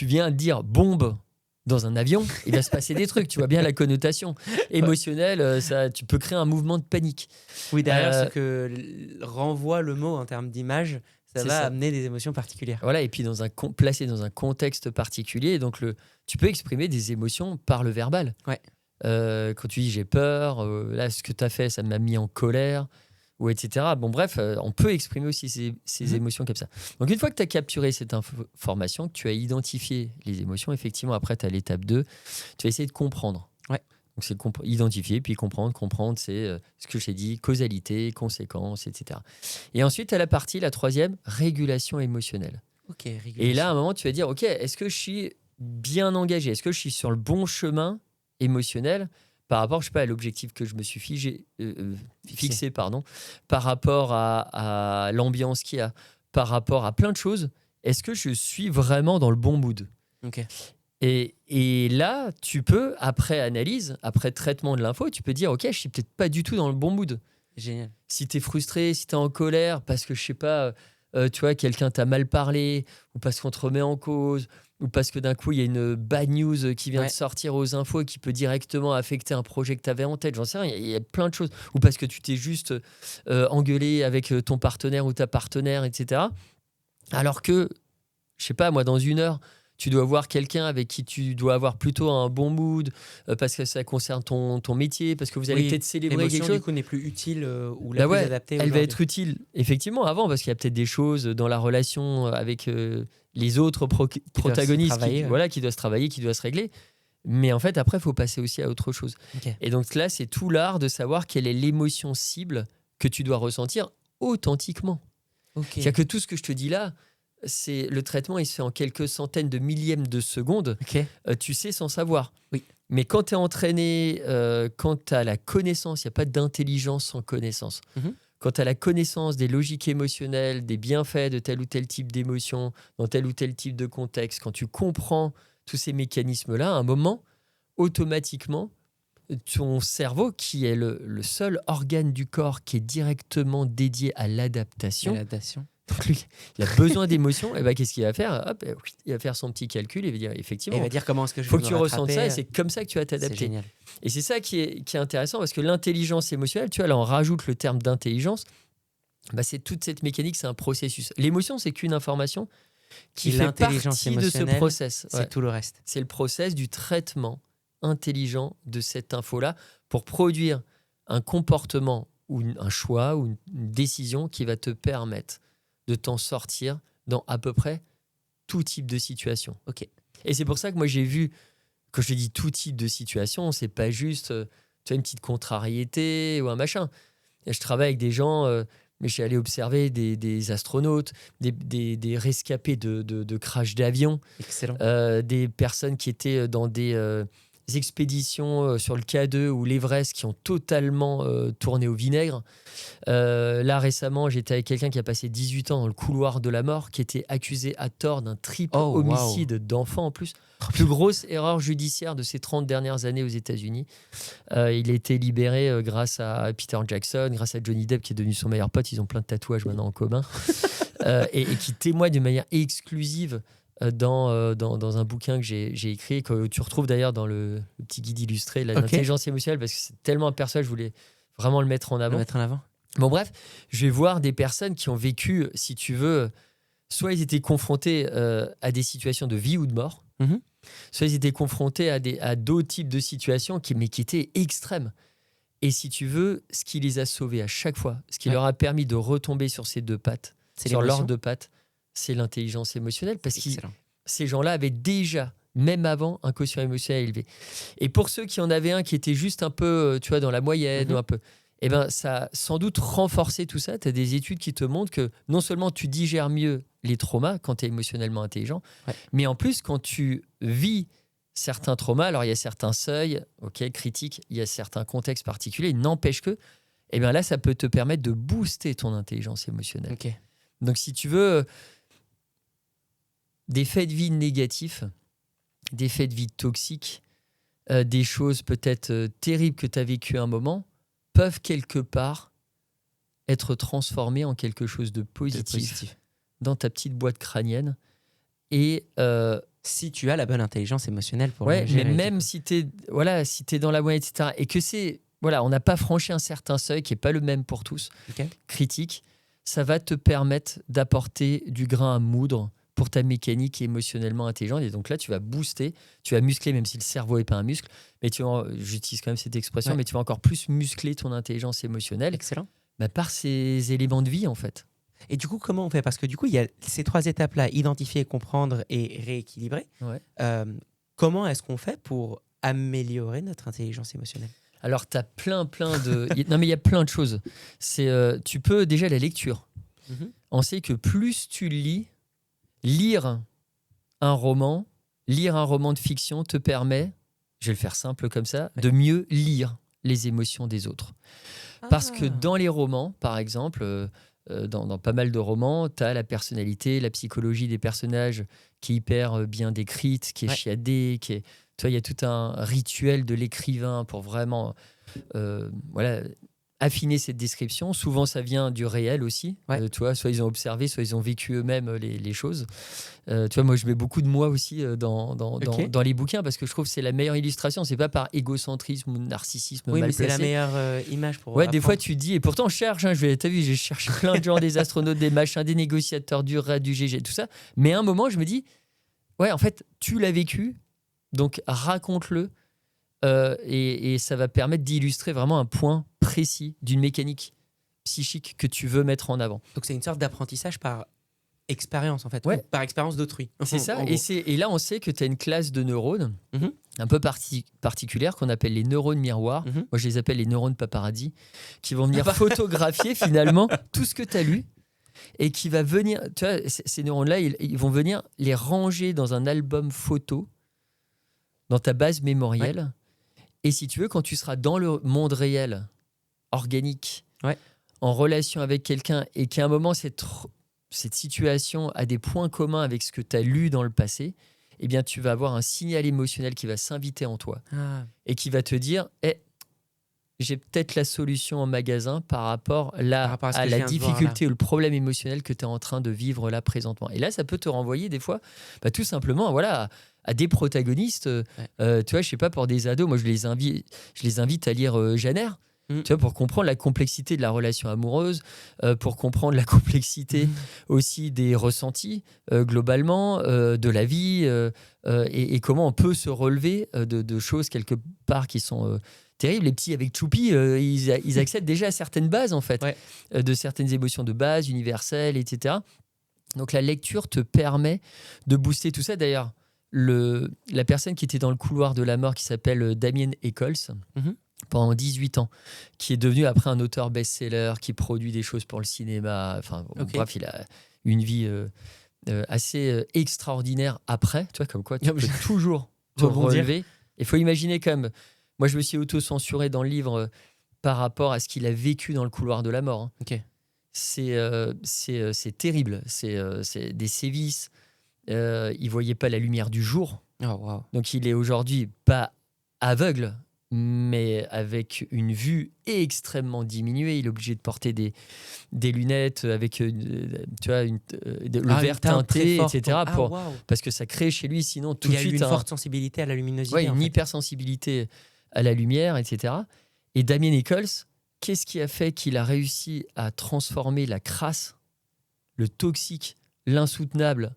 viens dire bombe dans un avion, il va se passer des trucs. Tu vois bien la connotation émotionnelle. Ça, tu peux créer un mouvement de panique. Oui, derrière Euh, ce que renvoie le mot en termes d'image, ça C'est va ça. amener des émotions particulières. Voilà, et puis placé dans un contexte particulier. Donc tu peux exprimer des émotions par le verbal. Ouais. Quand tu dis j'ai peur, là ce que tu as fait, ça m'a mis en colère, ou etc. Bon, bref, on peut exprimer aussi ces émotions comme ça. Donc, une fois que tu as capturé cette information, que tu as identifié les émotions, effectivement, après, tu as l'étape 2, tu vas essayer de comprendre. Ouais. Donc, c'est identifier, puis comprendre. Comprendre, c'est ce que j'ai dit, causalité, conséquences, etc. Et ensuite, tu as la troisième, régulation émotionnelle. Ok, Et régulation. là, à un moment, tu vas dire, OK, est-ce que je suis bien engagé? Est-ce que je suis sur le bon chemin émotionnel par rapport, je sais pas, à l'objectif que je me suis fixé, par rapport à l'ambiance qu'il y a, par rapport à plein de choses? Est-ce que je suis vraiment dans le bon mood? Ok. Et là, tu peux, après analyse, après traitement de l'info, tu peux dire, OK, je suis peut-être pas du tout dans le bon mood. Génial. Si tu es frustré, si tu es en colère, parce que, je sais pas, tu vois, quelqu'un t'a mal parlé, ou parce qu'on te remet en cause, ou parce que d'un coup, il y a une bad news qui vient de sortir aux infos et qui peut directement affecter un projet que tu avais en tête, j'en sais rien, il y a plein de choses. Ou parce que tu t'es juste engueulé avec ton partenaire ou ta partenaire, etc. Alors que, je sais pas, moi, dans 1 heure, tu dois voir quelqu'un avec qui tu dois avoir plutôt un bon mood, parce que ça concerne ton métier, parce que vous allez peut-être célébrer quelque l'émotion, chose. du coup, n'est plus utile ou la Bah plus ouais, adaptée elle va aujourd'hui. être utile effectivement avant, parce qu'il y a peut-être des choses dans la relation avec les autres protagonistes travailler, qui doivent se travailler, qui doivent se régler. Mais en fait, après, il faut passer aussi à autre chose. Ok. Et donc là, c'est tout l'art de savoir quelle est l'émotion cible que tu dois ressentir authentiquement. Ok. C'est-à-dire que tout ce que je te dis là, c'est le traitement, il se fait en quelques centaines de millièmes de secondes. Ok. Tu sais sans savoir. Oui. Mais quand tu es entraîné, quand tu as la connaissance, il n'y a pas d'intelligence sans connaissance. Mhm. Quand tu as la connaissance des logiques émotionnelles, des bienfaits de tel ou tel type d'émotion, dans tel ou tel type de contexte, quand tu comprends tous ces mécanismes-là, à un moment, automatiquement, ton cerveau, qui est le seul organe du corps qui est directement dédié à l'adaptation, L'adaptation. donc lui, il a besoin d'émotions, et ben qu'est-ce qu'il va faire? Hop, il va faire son petit calcul et il va dire Et effectivement, il va dire comment est-ce que je faut vais que me tu ressentes ça, et rattraper. c'est comme ça que tu vas C'est t'adapter. génial. Et c'est ça qui est intéressant, parce que l'intelligence émotionnelle, tu vois, là on rajoute le terme d'intelligence, bah, c'est toute cette mécanique, c'est un processus. L'émotion, c'est qu'une information qui Et fait l'intelligence partie de ce émotionnelle, process. C'est Ouais. tout le reste. C'est le process du traitement intelligent de cette info-là pour produire un comportement ou un choix ou une décision qui va te permettre de t'en sortir dans à peu près tout type de situation. Ok. Et c'est pour ça que moi j'ai vu, quand je te dis tout type de situation, c'est pas juste tu vois, une petite contrariété ou un machin. Et je travaille avec des gens, mais je suis allé observer des astronautes, des rescapés de crash d'avion, Excellent. des personnes qui étaient dans des expéditions sur le K2 ou l'Everest qui ont totalement tourné au vinaigre. Là, récemment, j'étais avec quelqu'un qui a passé 18 ans dans le couloir de la mort, qui était accusé à tort d'un triple Oh, homicide d'enfant en plus. Plus grosse erreur judiciaire de ces 30 dernières années aux États-Unis. Il a été libéré grâce à Peter Jackson, grâce à Johnny Depp qui est devenu son meilleur pote. Ils ont plein de tatouages maintenant en commun. Et qui témoigne de manière exclusive dans un bouquin que j'ai écrit, que tu retrouves d'ailleurs dans le petit guide illustré, l'intelligence émotionnelle, parce que c'est tellement un personnage, je voulais vraiment le mettre en avant. Le mettre en avant. Bon, bref, je vais voir des personnes qui ont vécu, si tu veux, soit ils étaient confrontés à des situations de vie ou de mort, Mhm. soit ils étaient confrontés à d'autres types de situations qui étaient extrêmes. Et si tu veux, ce qui les a sauvés à chaque fois, ce qui leur a permis de retomber sur ces deux pattes, C'est sur l'émotion. leurs deux pattes, c'est l'intelligence émotionnelle, parce que Excellent. ces gens-là avaient déjà, même avant, un quotient émotionnel élevé. Et pour ceux qui en avaient un qui était juste un peu, tu vois, dans la moyenne, Mhm. ou un peu, eh ben, ça a sans doute renforcé tout ça. Tu as des études qui te montrent que non seulement tu digères mieux les traumas quand tu es émotionnellement intelligent, Ouais. mais en plus, quand tu vis certains traumas, alors il y a certains seuils, critiques, il y a certains contextes particuliers, il n'empêche que, eh bien là, ça peut te permettre de booster ton intelligence émotionnelle. Ok. Donc, si tu veux, des faits de vie négatifs, des faits de vie toxiques, des choses peut-être terribles que tu as vécues à un moment, peuvent quelque part être transformées en quelque chose de positif dans ta petite boîte crânienne. Et si tu as la bonne intelligence émotionnelle pour ouais, le gérer. mais même si tu es dans la moyenne, etc., et que on n'a pas franchi un certain seuil qui n'est pas le même pour tous, critique, ça va te permettre d'apporter du grain à moudre pour ta mécanique émotionnellement intelligente. Et donc là, tu vas booster, tu vas muscler, même si le cerveau n'est pas un muscle, mais j'utilise quand même cette expression, mais tu vas encore plus muscler ton intelligence émotionnelle. Excellent. Par ces éléments de vie, en fait. Et du coup, comment on fait ? Parce que du coup, il y a ces 3 étapes-là, identifier, comprendre et rééquilibrer. Ouais. Comment est-ce qu'on fait pour améliorer notre intelligence émotionnelle ? Alors, tu as plein de... Non, mais il y a plein de choses. Tu peux déjà la lecture. On sait que plus tu lis, lire un roman de fiction te permet, je vais le faire simple comme ça, de mieux lire les émotions des autres. Parce que dans les romans, par exemple, dans pas mal de romans, tu as la personnalité, la psychologie des personnages qui est hyper bien décrite, qui est chiadée, qui est... Tu vois, il y a tout un rituel de l'écrivain pour vraiment affiner cette description. Souvent, ça vient du réel aussi. Tu vois, soit ils ont observé, soit ils ont vécu eux-mêmes les choses. Tu vois, moi, je mets beaucoup de moi aussi dans les bouquins parce que je trouve que c'est la meilleure illustration. C'est pas par égocentrisme ou narcissisme mal mais placé. c'est la meilleure image pour des fois, tu dis... Et pourtant, je cherche. T'as vu, j'ai cherché plein de gens, des astronautes, des machins, des négociateurs, du RAD, du GG, tout ça. Mais à un moment, je me dis, en fait, tu l'as vécu, donc raconte-le. Et ça va permettre d'illustrer vraiment un point précis d'une mécanique psychique que tu veux mettre en avant. Donc c'est une sorte d'apprentissage par expérience en fait, ou par expérience d'autrui. C'est ça, et là on sait que tu as une classe de neurones un peu particulière qu'on appelle les neurones miroirs. Moi je les appelle les neurones paparazzi, qui vont venir photographier finalement tout ce que tu as lu et qui va venir, tu vois, ces neurones-là, ils vont venir les ranger dans un album photo dans ta base mémorielle. Et si tu veux, quand tu seras dans le monde réel, organique, en relation avec quelqu'un, et qu'à un moment, cette situation a des points communs avec ce que tu as lu dans le passé, eh bien, tu vas avoir un signal émotionnel qui va s'inviter en toi et qui va te dire j'ai peut-être la solution en magasin par rapport à la difficulté ou le problème émotionnel que tu es en train de vivre là présentement. Et là, ça peut te renvoyer des fois tout simplement à des protagonistes. Tu vois, je sais pas, pour des ados, moi je les invite à lire Janer. Tu vois, pour comprendre la complexité de la relation amoureuse, pour comprendre la complexité aussi des ressentis globalement, de la vie, et comment on peut se relever de choses quelque part qui sont terribles. Les petits avec Choupi, ils accèdent déjà à certaines bases en fait, de certaines émotions de base, universelles, etc. Donc la lecture te permet de booster tout ça. D'ailleurs, la personne qui était dans le couloir de la mort, qui s'appelle Damien Echols, pendant 18 ans, qui est devenu après un auteur best-seller, qui produit des choses pour le cinéma. Bref, il a une vie assez extraordinaire après. Tu vois, comme quoi tu peux toujours te relever. Il faut imaginer quand même. Moi, je me suis auto-censuré dans le livre par rapport à ce qu'il a vécu dans le couloir de la mort. C'est terrible. C'est des sévices. Il ne voyait pas la lumière du jour. Donc, il est aujourd'hui pas aveugle, mais avec une vue extrêmement diminuée. Il est obligé de porter des lunettes avec le verre teinté, etc. Parce que ça crée chez lui, sinon tout de suite... Il y a une forte sensibilité à la luminosité. Une hypersensibilité à la lumière, etc. Et Damien Echols, qu'est-ce qui a fait qu'il a réussi à transformer la crasse, le toxique, l'insoutenable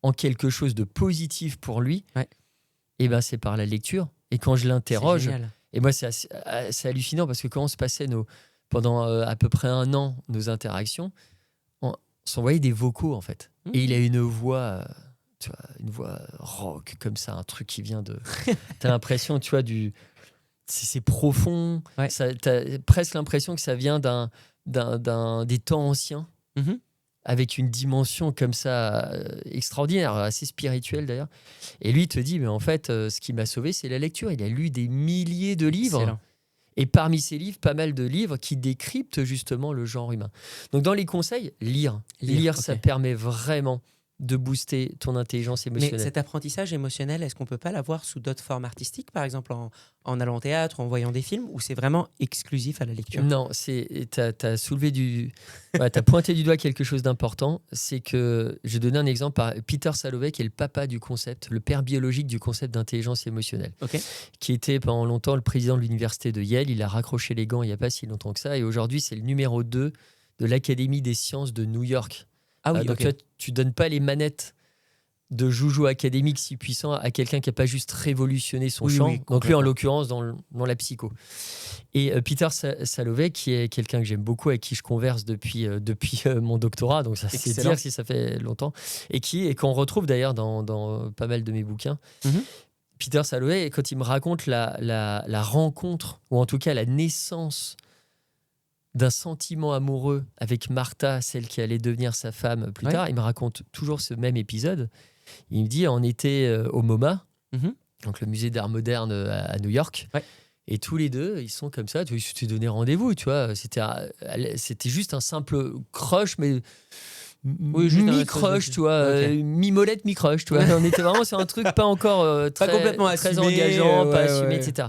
en quelque chose de positif pour lui? Et ben, c'est par la lecture. Et quand je l'interroge, et moi c'est hallucinant parce que quand on se passait pendant à peu près 1 an nos interactions, on s'envoyait des vocaux en fait. Et il a une voix, tu vois, une voix rock comme ça, un truc qui vient de. T'as l'impression, tu vois, c'est profond. T'as presque l'impression que ça vient des temps anciens. Avec une dimension comme ça extraordinaire, assez spirituelle d'ailleurs. Et lui te dit, mais en fait, ce qui m'a sauvé, c'est la lecture. Il a lu des milliers de livres. Excellent. Et parmi ces livres, pas mal de livres qui décryptent justement le genre humain. Donc dans les conseils, lire, ça permet vraiment de booster ton intelligence Mais émotionnelle. cet apprentissage émotionnel, est-ce qu'on peut pas l'avoir sous d'autres formes artistiques, par exemple en allant au théâtre, en voyant des films, ou c'est vraiment exclusif à la lecture? Non, t'as soulevé t'as pointé du doigt quelque chose d'important. C'est que, je vais donner un exemple par Peter Salovey, qui est le papa du concept, le père biologique du concept d'intelligence émotionnelle, Ok. qui était pendant longtemps le président de l'université de Yale. Il a raccroché les gants il n'y a pas si longtemps que ça. Et aujourd'hui, c'est le numéro 2 de l'Académie des sciences de New York. Ah oui, Donc, ok. tu donnes pas les manettes de joujou académique si puissant à quelqu'un qui n'a pas juste révolutionné son Oui, champ. oui, Donc lui, en complètement. l'occurrence, dans la psycho. Et Peter Salovey, qui est quelqu'un que j'aime beaucoup, avec qui je converse depuis mon doctorat, donc ça c'est Excellent. dire si ça fait longtemps, et qu'on retrouve d'ailleurs dans pas mal de mes bouquins. Mhm. Peter Salovey, quand il me raconte la rencontre, ou en tout cas la naissance d'un sentiment amoureux avec Martha, celle qui allait devenir sa femme plus Ouais. tard, il me raconte toujours ce même épisode. Il me dit, on était au MoMA, Mhm. donc le musée d'art moderne à New York, Ouais. et tous les deux, ils sont comme ça, ils s'étaient donné rendez-vous, tu vois. C'était juste un simple crush, mais Oui, juste un mi-crush, truc. tu vois, Ok. mi-molette, mi-crush, tu vois. On était vraiment sur un truc pas encore Pas complètement très assumé, engageant, pas ouais, assumé, ouais. etc.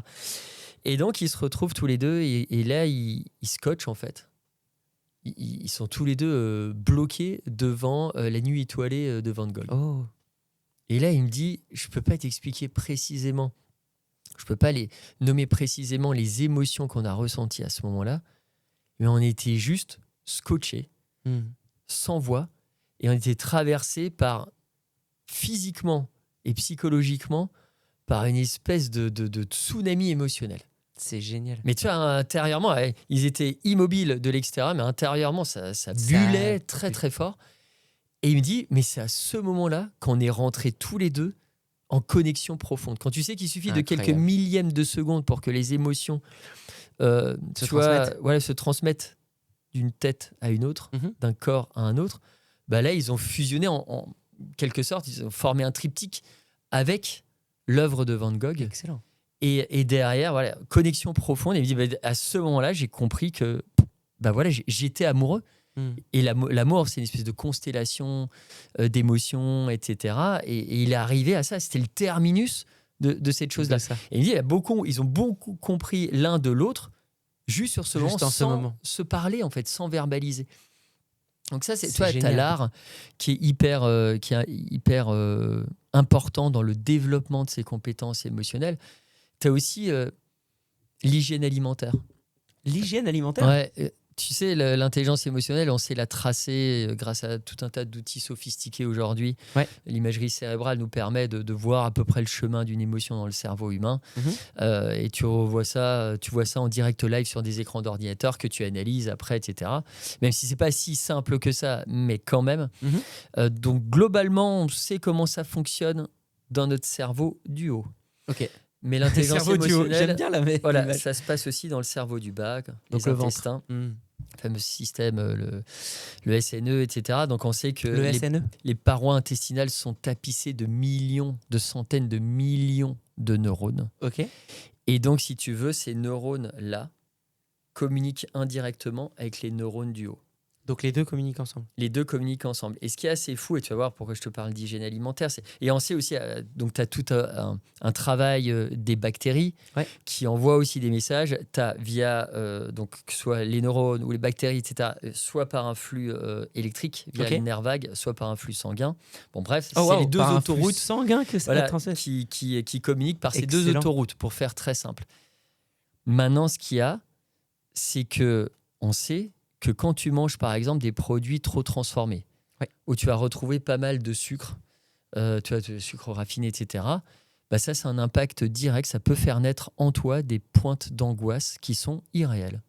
Et donc, ils se retrouvent tous les deux, et là, ils scotchent, en fait. Ils sont tous les deux bloqués devant La Nuit étoilée de Van Gogh. Oh. Et là, il me dit, je peux pas t'expliquer précisément, je peux pas les nommer précisément les émotions qu'on a ressenties à ce moment-là, mais on était juste scotchés, Hmm. sans voix, et on était traversés par, physiquement et psychologiquement, par une espèce de tsunami émotionnel. C'est génial. Mais tu vois, intérieurement, ouais, ils étaient immobiles de l'extérieur, mais intérieurement, ça bullait très très fort. Et il me dit, mais c'est à ce moment-là qu'on est rentrés tous les deux en connexion profonde. Quand tu sais qu'il suffit de quelques Incroyable. millièmes de secondes pour que les émotions se transmettent d'une tête à une autre, Mhm. d'un corps à un autre, bah là, ils ont fusionné en quelque sorte, ils ont formé un triptyque avec l'œuvre de Van Gogh. Excellent. Et derrière, voilà, connexion profonde. Et il me dit, bah, à ce moment-là, j'ai compris que bah voilà, j'étais amoureux. Hmm. Et l'amour, c'est une espèce de constellation d'émotions, etc. Et il est arrivé à ça. C'était le terminus de cette chose-là. De ça. Et il me dit, ils ont beaucoup compris l'un de l'autre juste sur ce Juste moment, en ce sans moment. se parler, en fait, sans verbaliser. Donc ça, C'est toi, tu as génial. l'art qui est hyper important dans le développement de ses compétences émotionnelles. Tu as aussi l'hygiène alimentaire. L'hygiène alimentaire. Ouais, tu sais, l'intelligence émotionnelle, on sait la tracer grâce à tout un tas d'outils sophistiqués aujourd'hui. Ouais. L'imagerie cérébrale nous permet de voir à peu près le chemin d'une émotion dans le cerveau humain. Mhm. Et tu vois ça en direct live sur des écrans d'ordinateur que tu analyses après, etc. Même si c'est pas si simple que ça, mais quand même. Mhm. Donc globalement, on sait comment ça fonctionne dans notre cerveau du haut. Ok. Mais l'intelligence Cerveau du haut. émotionnelle, J'aime bien voilà, l'image. ça se passe aussi dans le cerveau du bas, Donc les le ventre. intestins, Hmm. le fameux système, le SNE, etc. Donc on sait que Le SNE. les parois intestinales sont tapissées de centaines de millions de neurones. Ok. Et donc, si tu veux, ces neurones-là communiquent indirectement avec les neurones du haut. Donc les deux communiquent ensemble. Les deux communiquent ensemble. Et ce qui est assez fou, et tu vas voir pourquoi je te parle d'hygiène alimentaire, et on sait aussi, donc tu as tout un travail des bactéries qui envoient aussi des messages. Tu as via, donc, que ce soit les neurones ou les bactéries, etc., soit par un flux électrique, via les nerfs vagues, soit par un flux sanguin. Bon, bref, c'est les deux par autoroutes un flux sanguin que ça voilà, transmet. qui communiquent par ces deux Excellent. autoroutes, pour faire très simple. Maintenant, ce qu'il y a, c'est que on sait que quand tu manges, par exemple, des produits trop transformés, où tu vas retrouver pas mal de sucre, tu vois, de sucre raffiné, etc., bah ça, c'est un impact direct. Ça peut faire naître en toi des pointes d'angoisse qui sont irréelles.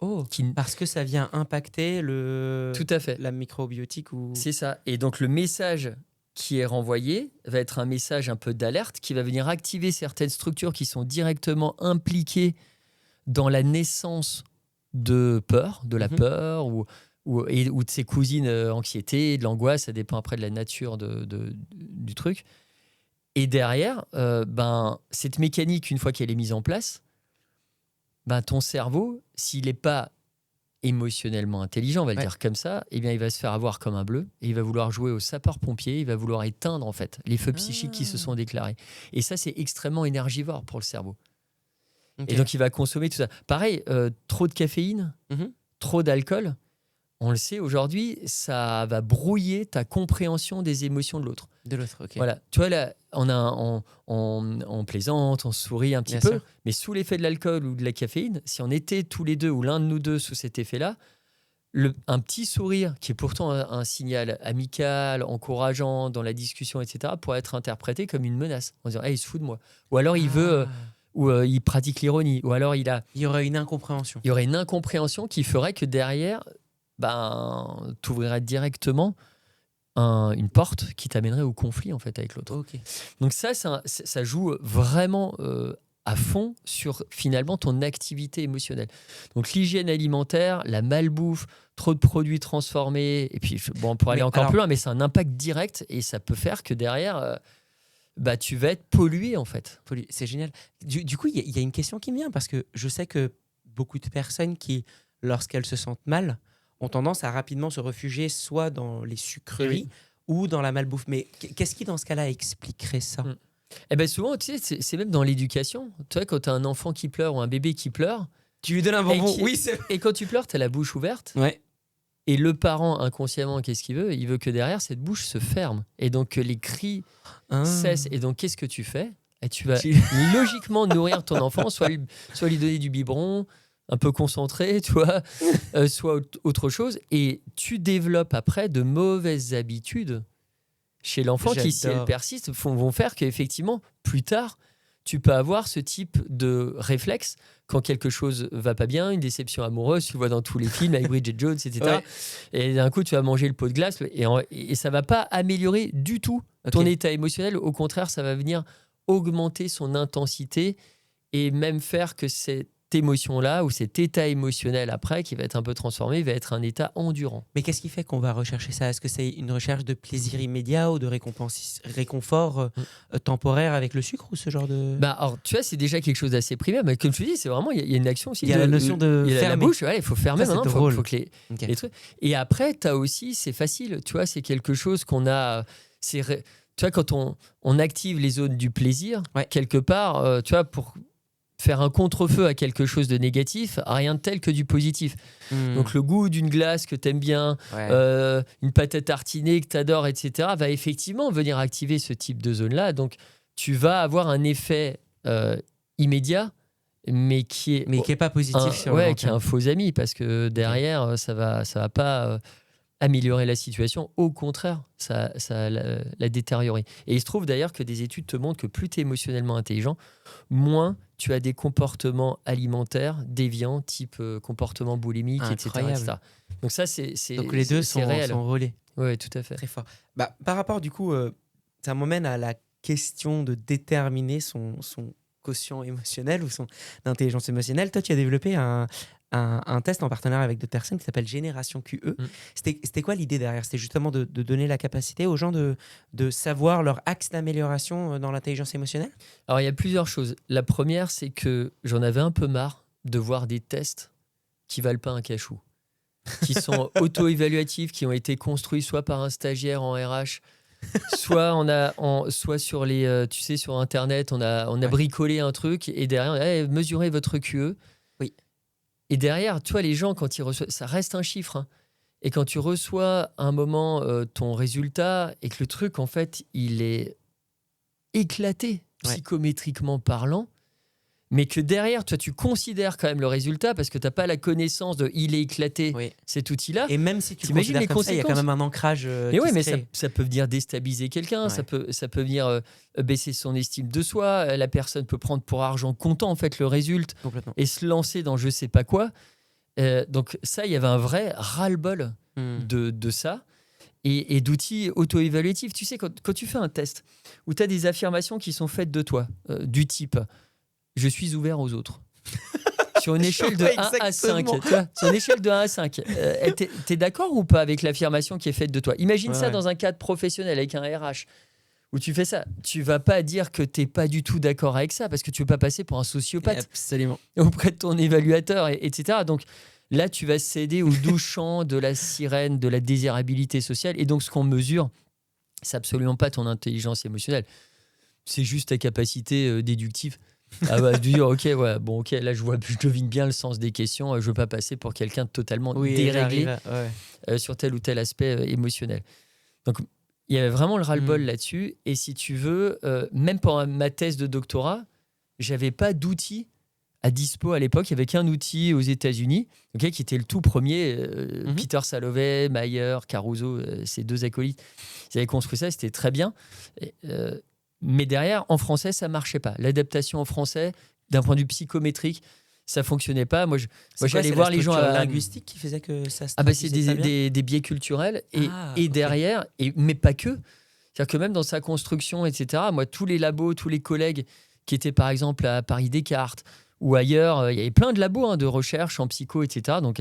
Oh, parce que ça vient impacter Tout à fait. la microbiotique ou... C'est ça. Et donc, le message qui est renvoyé va être un message un peu d'alerte qui va venir activer certaines structures qui sont directement impliquées dans la naissance de peur, de la peur ou de ses cousines anxiété, de l'angoisse, ça dépend après de la nature du truc. Et derrière, cette mécanique, une fois qu'elle est mise en place, ton cerveau, s'il n'est pas émotionnellement intelligent, on va le Ouais. dire comme ça, eh bien, il va se faire avoir comme un bleu et il va vouloir jouer au sapeur-pompier, il va vouloir éteindre en fait les feux psychiques qui se sont déclarés. Et ça, c'est extrêmement énergivore pour le cerveau. Ok. Et donc, il va consommer tout ça. Pareil, trop de caféine, Mhm. trop d'alcool, on le sait aujourd'hui, ça va brouiller ta compréhension des émotions de l'autre. De l'autre, ok. Voilà, tu vois, là, on plaisante, on sourit un petit Bien peu, sûr. mais sous l'effet de l'alcool ou de la caféine, si on était tous les deux ou l'un de nous deux sous cet effet-là, un petit sourire, qui est pourtant un signal amical, encourageant dans la discussion, etc., pourrait être interprété comme une menace, en disant hey, il se fout de moi. Ou alors il veut, ou il pratique l'ironie, ou alors Il y aurait une incompréhension. il y aurait une incompréhension qui ferait que derrière, tu ouvrirais directement une porte qui t'amènerait au conflit en fait avec l'autre. Ok. Donc ça joue vraiment à fond sur finalement ton activité émotionnelle. Donc l'hygiène alimentaire, la malbouffe, trop de produits transformés, et puis on pourrait aller encore plus loin, mais c'est un impact direct et ça peut faire que derrière, tu vas être pollué en fait. C'est génial. Du coup, il y a une question qui me vient parce que je sais que beaucoup de personnes qui, lorsqu'elles se sentent mal, ont tendance à rapidement se réfugier soit dans les sucreries ou dans la malbouffe. Mais qu'est-ce qui, dans ce cas-là, expliquerait ça? Eh ben souvent, tu sais, c'est même dans l'éducation. Tu vois, quand tu as un enfant qui pleure ou un bébé qui pleure, tu lui donnes un bonbon. Oui, c'est vrai. Et quand tu pleures, tu as la bouche ouverte. Ouais. Et le parent, inconsciemment, qu'est-ce qu'il veut? Il veut que derrière, cette bouche se ferme. Et donc, que les cris cessent. Et donc, qu'est-ce que tu fais? Et tu vas logiquement nourrir ton enfant, soit lui donner du biberon, un peu concentré, tu vois, soit autre chose. Et tu développes après de mauvaises habitudes chez l'enfant qui, si elles persistent, vont faire qu'effectivement, plus tard, tu peux avoir ce type de réflexe quand quelque chose va pas bien, une déception amoureuse, tu le vois dans tous les films avec Bridget Jones, etc. Ouais. Et d'un coup, tu vas manger le pot de glace et ça va pas améliorer du tout ton état émotionnel. Au contraire, ça va venir augmenter son intensité et même faire que cette émotion-là ou cet état émotionnel après qui va être un peu transformé va être un état endurant. Mais qu'est-ce qui fait qu'on va rechercher ça? Est-ce que c'est une recherche de plaisir immédiat ou de réconfort temporaire avec le sucre ou ce genre de... Alors, tu vois, c'est déjà quelque chose d'assez primaire, mais comme tu dis, c'est vraiment, il y a une action aussi. Il y a la notion de fermer. La bouche, il faut fermer ça, maintenant, faut que les trucs. Et après, tu as aussi, c'est facile, tu vois, c'est quelque chose qu'on a... Tu vois, quand on active les zones du plaisir, quelque part, tu vois, pour faire un contre-feu à quelque chose de négatif, rien de tel que du positif. Donc le goût d'une glace que t'aimes bien, une pâte à tartiner que t'adores, etc., va effectivement venir activer ce type de zone-là. Donc tu vas avoir un effet immédiat, mais qui est pas positif sur le long terme. qui est un faux ami, parce que derrière, ça va pas... améliorer la situation, au contraire, ça la détériorer. Et il se trouve d'ailleurs que des études te montrent que plus tu es émotionnellement intelligent, moins tu as des comportements alimentaires déviants, type comportement boulimique, etc. Donc ça, c'est donc les deux sont relais. Oui, tout à fait. Très fort. Par rapport, du coup, ça m'emmène à la question de déterminer son quotient émotionnel ou son intelligence émotionnelle. Toi, tu as développé un test en partenariat avec d'autres personnes qui s'appelle Génération QE. C'était quoi l'idée derrière? C'était justement de donner la capacité aux gens de savoir leur axe d'amélioration dans l'intelligence émotionnelle? Alors, il y a plusieurs choses. La première, c'est que j'en avais un peu marre de voir des tests qui valent pas un cachou, qui sont auto-évaluatifs, qui ont été construits soit par un stagiaire en RH, soit sur les, tu sais, sur Internet, on a bricolé un truc et derrière, mesurez votre QE. Oui. Et derrière, tu vois, les gens, quand ils reçoivent, ça reste un chiffre. Hein. Et quand tu reçois un moment ton résultat et que le truc, en fait, il est éclaté, psychométriquement parlant, mais que derrière, toi, tu considères quand même le résultat parce que tu n'as pas la connaissance de il est éclaté, cet outil-là. Et même si tu considères comme ça, il y a quand même un ancrage mais ça peut venir déstabiliser quelqu'un, ça peut venir baisser son estime de soi, la personne peut prendre pour argent comptant en fait le résultat et se lancer dans je sais pas quoi. Donc ça, il y avait un vrai ras-le-bol de ça. Et d'outils auto-évaluatifs. Tu sais, quand tu fais un test où tu as des affirmations qui sont faites de toi, du type « je suis ouvert aux autres ». Sur une échelle de 1 à 5, tu vois, sur une échelle de 1 à 5, t'es d'accord ou pas avec l'affirmation qui est faite de toi? Imagine ça dans un cadre professionnel avec un RH où tu fais ça. Tu vas pas dire que t'es pas du tout d'accord avec ça parce que tu veux pas passer pour un sociopathe. Absolument. Auprès de ton évaluateur, etc. Donc Là, tu vas céder au doux chant de la sirène, de la désirabilité sociale. Et donc, ce qu'on mesure, c'est absolument pas ton intelligence émotionnelle. C'est juste ta capacité déductive. Ah bah, de dire, ok, ouais, bon, ok, là, je devine bien le sens des questions. Je veux pas passer pour quelqu'un de totalement déréglé sur tel ou tel aspect émotionnel. Donc, il y avait vraiment le ras-le-bol là-dessus. Et si tu veux, même pendant ma thèse de doctorat, j'avais pas d'outils à dispo à l'époque. Il n'y avait qu'un outil aux États-Unis, qui était le tout premier. Peter Salovey, Mayer, Caruso, ces deux acolytes, ils avaient construit ça, c'était très bien. Mais derrière, en français, ça ne marchait pas. L'adaptation en français, d'un point de vue psychométrique, ça ne fonctionnait pas. Moi, j'allais voir les gens linguistique qui faisait que ça se c'est des biais culturels. Et derrière, mais pas que. C'est-à-dire que même dans sa construction, etc., moi, tous les labos, tous les collègues qui étaient, par exemple, à Paris Descartes, ou ailleurs, il y avait plein de labos de recherche en psycho, etc. Donc,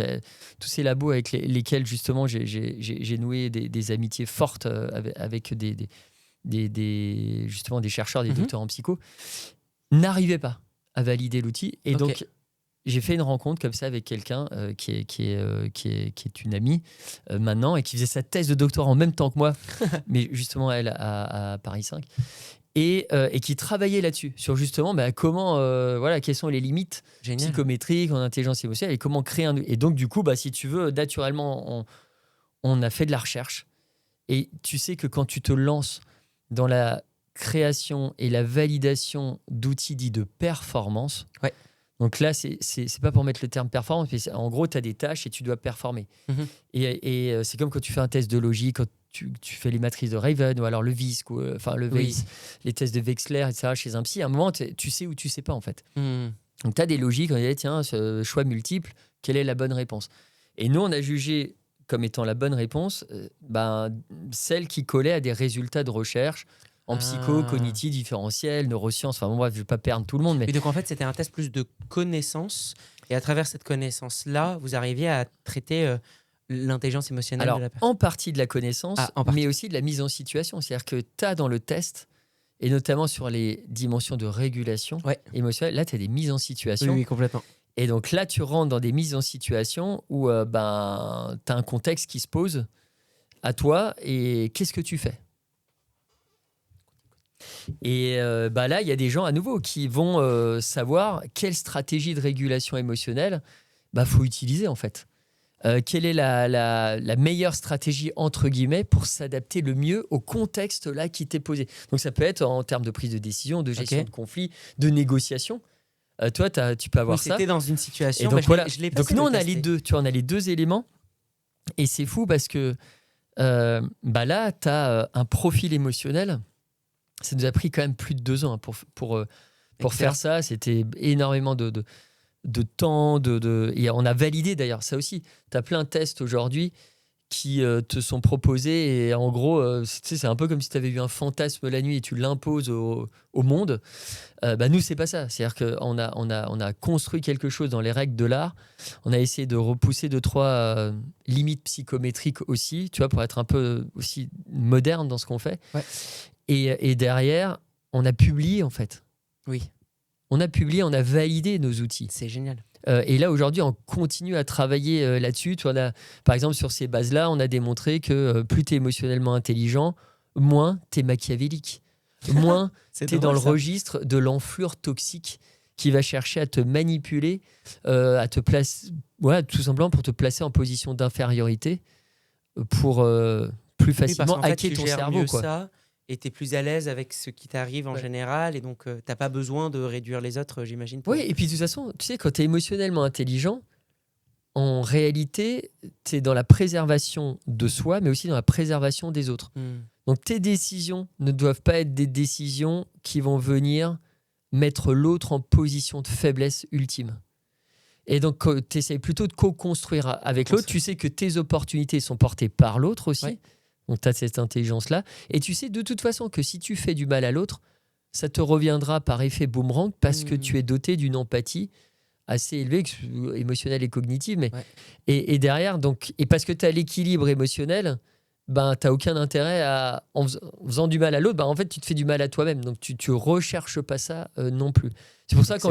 tous ces labos avec lesquels, justement, j'ai noué des amitiés fortes avec justement des chercheurs, des docteurs en psycho, n'arrivaient pas à valider l'outil. Et donc, j'ai fait une rencontre comme ça avec quelqu'un qui est une amie maintenant et qui faisait sa thèse de doctorat en même temps que moi, mais justement, elle, à Paris 5. Et qui travaillait là-dessus, sur justement comment, quelles sont les limites psychométriques en intelligence émotionnelle et comment créer un... Et donc, du coup, si tu veux, naturellement, on a fait de la recherche. Et tu sais que quand tu te lances dans la création et la validation d'outils dits de performance, donc là, c'est pas pour mettre le terme performance, mais en gros, tu as des tâches et tu dois performer. Et c'est comme quand tu fais un test de logique, quand tu fais les matrices de Raven ou alors le VISC, les tests de Wechsler, etc. Chez un psy, à un moment, tu sais ou tu sais pas, en fait. Donc, tu as des logiques, on dit, tiens, ce choix multiple, quelle est la bonne réponse? Et nous, on a jugé comme étant la bonne réponse celle qui collait à des résultats de recherche en psycho, cognitif, différentiel, neurosciences. Enfin, bon, bref, je ne vais pas perdre tout le monde. Mais... Et donc, en fait, c'était un test plus de connaissances. Et à travers cette connaissance-là, vous arriviez à traiter l'intelligence émotionnelle de la personne. En partie de la connaissance, mais aussi de la mise en situation. C'est-à-dire que tu as dans le test, et notamment sur les dimensions de régulation émotionnelle, là, tu as des mises en situation. Oui, complètement. Et donc là, tu rentres dans des mises en situation où tu as un contexte qui se pose à toi et qu'est-ce que tu fais? Et là, il y a des gens à nouveau qui vont savoir quelle stratégie de régulation émotionnelle faut utiliser en fait. Quelle est la meilleure stratégie entre guillemets pour s'adapter le mieux au contexte là qui t'est posé. Donc ça peut être en termes de prise de décision, de gestion de conflit, de négociation. Toi, tu peux avoir ça. C'était dans une situation. Et donc, donc nous, on a les deux. Tu vois, on a les deux éléments. Et c'est fou parce que là, tu as un profil émotionnel. Ça nous a pris quand même plus de 2 ans pour faire ça. C'était énormément de temps. Et on a validé d'ailleurs ça aussi. Tu as plein de tests aujourd'hui qui te sont proposés. Et en gros, c'est un peu comme si tu avais eu un fantasme la nuit et tu l'imposes au monde. Nous, c'est pas ça. C'est-à-dire qu'on a construit quelque chose dans les règles de l'art. On a essayé de repousser 2-3 limites psychométriques aussi, tu vois, pour être un peu aussi moderne dans ce qu'on fait. Et derrière, on a publié, en fait. Oui. On a publié, on a validé nos outils. C'est génial. Et là, aujourd'hui, on continue à travailler là-dessus. Tu vois, par exemple, sur ces bases-là, on a démontré que plus tu es émotionnellement intelligent, moins tu es machiavélique. Moins tu es dans le registre de l'enflure toxique qui va chercher à te manipuler, à te placer, tout simplement pour te placer en position d'infériorité pour plus facilement hacker ton cerveau. Ça, et tu es plus à l'aise avec ce qui t'arrive en général, et donc tu n'as pas besoin de réduire les autres, j'imagine. Oui, et puis de toute façon, tu sais, quand tu es émotionnellement intelligent, en réalité, tu es dans la préservation de soi, mais aussi dans la préservation des autres. Donc tes décisions ne doivent pas être des décisions qui vont venir mettre l'autre en position de faiblesse ultime. Et donc tu essaies plutôt de co-construire avec l'autre. Tu sais que tes opportunités sont portées par l'autre aussi. Donc, tu as cette intelligence-là. Et tu sais de toute façon que si tu fais du mal à l'autre, ça te reviendra par effet boomerang parce que tu es doté d'une empathie assez élevée, émotionnelle et cognitive. Mais... Et derrière, donc, et parce que tu as l'équilibre émotionnel, ben, tu n'as aucun intérêt en faisant du mal à l'autre, ben, en fait, tu te fais du mal à toi-même. Donc, tu ne recherches pas ça non plus. C'est pour ça que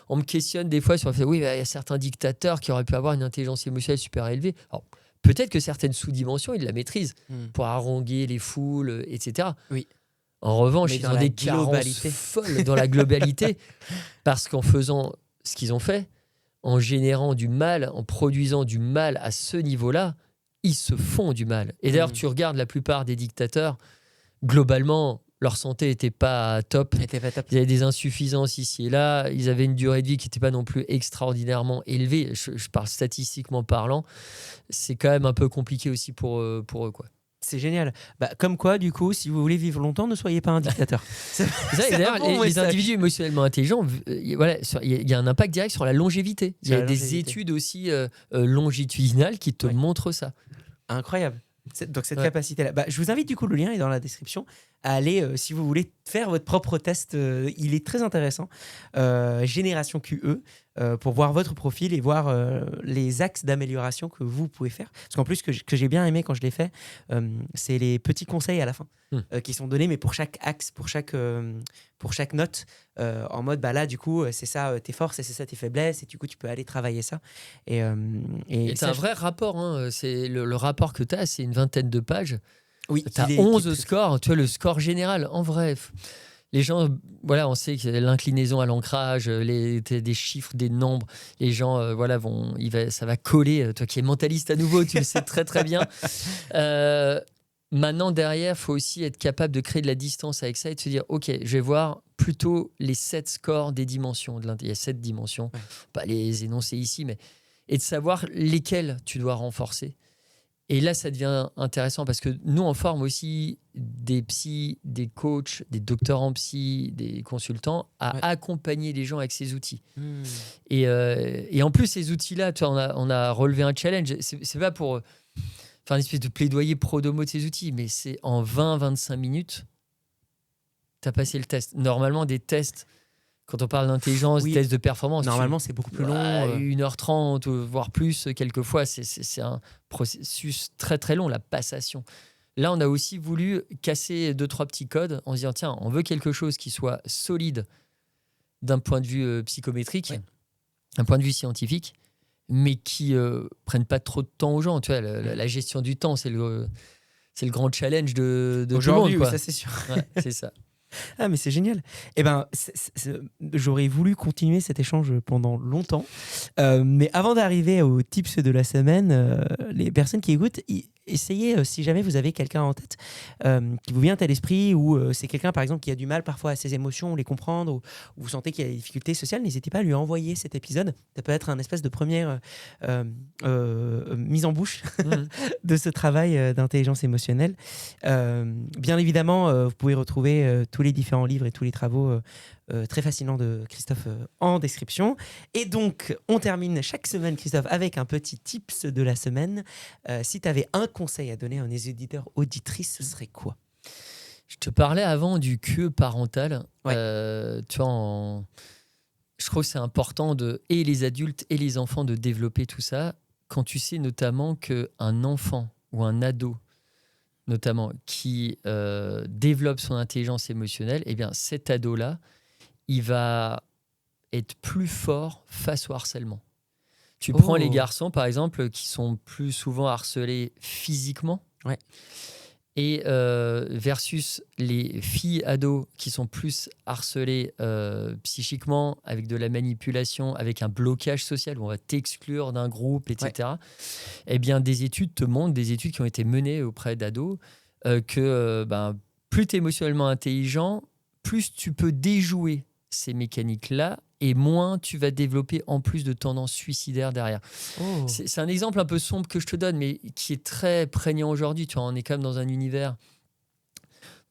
on me questionne des fois sur le fait, oui, ben, y a certains dictateurs qui auraient pu avoir une intelligence émotionnelle super élevée. Alors, peut-être que certaines sous-dimensions, ils la maîtrisent pour haranguer les foules, etc. Oui. En revanche, Mais ils ont des carences folles dans la globalité parce qu'en faisant ce qu'ils ont fait, en générant du mal, en produisant du mal à ce niveau-là, ils se font du mal. Et d'ailleurs, tu regardes la plupart des dictateurs, globalement, leur santé n'était pas top. Ils avaient des insuffisances ici et là. Ils avaient une durée de vie qui n'était pas non plus extraordinairement élevée. Je parle statistiquement parlant. C'est quand même un peu compliqué aussi pour eux, quoi. C'est génial. Bah, comme quoi, du coup, si vous voulez vivre longtemps, ne soyez pas un dictateur. D'ailleurs, les individus émotionnellement intelligents, voilà, il y a un impact direct sur la longévité. Il y a des études aussi longitudinales qui te montrent ça. Incroyable. Donc cette capacité-là. Bah, je vous invite, du coup, le lien est dans la description, à aller, si vous voulez, faire votre propre test. Il est très intéressant. Génération QE, pour voir votre profil et voir les axes d'amélioration que vous pouvez faire. Parce qu'en plus, que j'ai bien aimé quand je l'ai fait, c'est les petits conseils à la fin qui sont donnés, mais pour chaque axe, pour chaque note, en mode, bah là, du coup, c'est ça tes forces et c'est ça tes faiblesses, et du coup, tu peux aller travailler ça. Et c'est un vrai rapport. Hein. C'est le rapport que tu as, c'est une vingtaine de pages. Oui, tu as 11 scores, tu vois, le score général. En vrai, les gens, voilà, on sait que l'inclinaison à l'ancrage, des chiffres, des nombres, les gens, voilà, ça va coller. Toi qui es mentaliste à nouveau, tu le sais très très bien. Maintenant, derrière, il faut aussi être capable de créer de la distance avec ça et de se dire, ok, je vais voir plutôt les 7 scores des dimensions. Il y a 7 dimensions, pas les énoncer ici, mais et de savoir lesquelles tu dois renforcer. Et là, ça devient intéressant parce que nous, on forme aussi des psys, des coachs, des docteurs en psy, des consultants à accompagner les gens avec ces outils. Et en plus, ces outils-là, tu vois, on a relevé un challenge. C'est pas pour faire une espèce de plaidoyer pro-domo de ces outils, mais c'est en 20-25 minutes, tu as passé le test. Normalement, des tests, quand on parle d'intelligence, tests de performance, normalement, c'est beaucoup plus long. 1h30, voire plus, quelquefois. C'est un processus très, très long, la passation. Là, on a aussi voulu casser 2-3 petits codes en se disant, tiens, on veut quelque chose qui soit solide d'un point de vue psychométrique, d'un point de vue scientifique, mais qui prenne pas trop de temps aux gens. Tu vois, la gestion du temps, c'est le grand challenge de tout le monde, quoi. Ça, c'est sûr. C'est ça. Ah, mais c'est génial. Eh ben, j'aurais voulu continuer cet échange pendant longtemps. Mais avant d'arriver aux tips de la semaine, les personnes qui écoutent, essayez, si jamais vous avez quelqu'un en tête qui vous vient à l'esprit, ou c'est quelqu'un, par exemple, qui a du mal parfois à ses émotions, les comprendre, ou vous sentez qu'il y a des difficultés sociales, n'hésitez pas à lui envoyer cet épisode. Ça peut être un espèce de première mise en bouche de ce travail d'intelligence émotionnelle. Bien évidemment, vous pouvez retrouver tous les différents livres et tous les travaux très fascinants de Christophe en description. Et donc, on termine chaque semaine, Christophe, avec un petit tips de la semaine. Si tu avais un conseil à donner à nos éditeurs, auditrices, ce serait quoi ? Je te parlais avant du QE parental. Tu vois, je trouve que c'est important et les adultes et les enfants de développer tout ça. Quand tu sais notamment qu'un enfant ou un ado, notamment, qui développe son intelligence émotionnelle, eh bien, cet ado-là, il va être plus fort face au harcèlement. Tu prends les garçons, par exemple, qui sont plus souvent harcelés physiquement, et versus les filles ados qui sont plus harcelées psychiquement, avec de la manipulation, avec un blocage social où on va t'exclure d'un groupe, etc. Eh bien, des études te montrent, des études qui ont été menées auprès d'ados, que plus tu es émotionnellement intelligent, plus tu peux déjouer ces mécaniques-là, et moins tu vas développer en plus de tendances suicidaires derrière. C'est un exemple un peu sombre que je te donne, mais qui est très prégnant aujourd'hui. Tu vois, on est quand même dans un univers,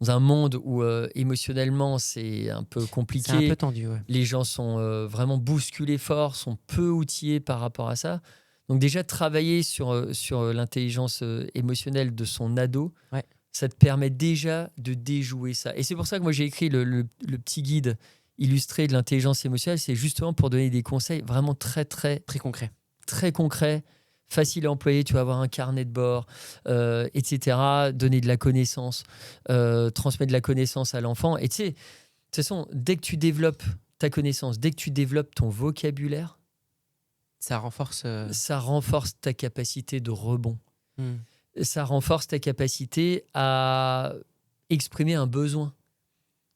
dans un monde où émotionnellement c'est un peu compliqué. C'est un peu tendu, Les gens sont vraiment bousculés fort, sont peu outillés par rapport à ça. Donc déjà, travailler sur l'intelligence émotionnelle de son ado, ça te permet déjà de déjouer ça. Et c'est pour ça que moi j'ai écrit le petit guide illustré de l'intelligence émotionnelle. C'est justement pour donner des conseils vraiment très concrets, facile à employer, tu vas avoir un carnet de bord, etc. Donner de la connaissance, transmettre de la connaissance à l'enfant. Et tu sais, de toute façon, dès que tu développes ta connaissance, dès que tu développes ton vocabulaire, Ça renforce. ça renforce ta capacité de rebond. Hmm. Ça renforce ta capacité à exprimer un besoin.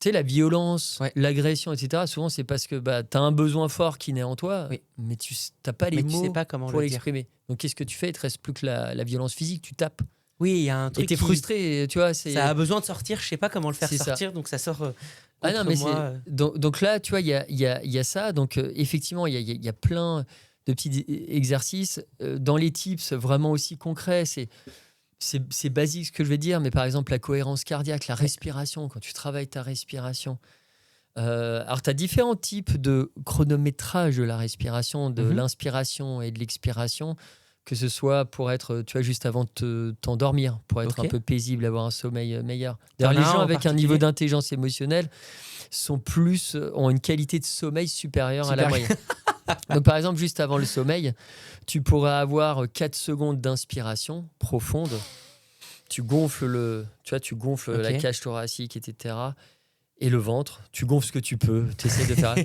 Tu sais, la violence, Ouais. l'agression, etc., souvent, c'est parce que tu as un besoin fort qui naît en toi, Oui. mais tu n'as pas les Mais tu mots sais pas comment pour le dire. l'exprimer. Donc, qu'est-ce que tu fais ? Il te reste plus que la violence physique, tu tapes. Oui, il y a un Et truc. tu es qui- frustré, tu vois. Ça a besoin de sortir, je sais pas comment le faire C'est ça. sortir, donc ça sort Ah contre non, mais moi. donc là, tu vois, il y a ça. Donc, effectivement, il y a plein de petits exercices. Dans les tips vraiment aussi concrets, c'est basique ce que je vais dire, mais par exemple, la cohérence cardiaque, la respiration, quand tu travailles ta respiration. Alors, tu as différents types de chronométrage de la respiration, de l'inspiration et de l'expiration, que ce soit pour être, tu vois, juste avant de t'endormir, pour être un peu paisible, avoir un sommeil meilleur. D'ailleurs, T'en as les un gens en avec un particulier niveau d'intelligence émotionnelle ont une qualité de sommeil supérieure à la moyenne. Donc, par exemple, juste avant le sommeil, tu pourrais avoir 4 secondes d'inspiration profonde. Tu gonfles la cage thoracique, etc. Et le ventre. Tu gonfles ce que tu peux. Tu essaies de faire.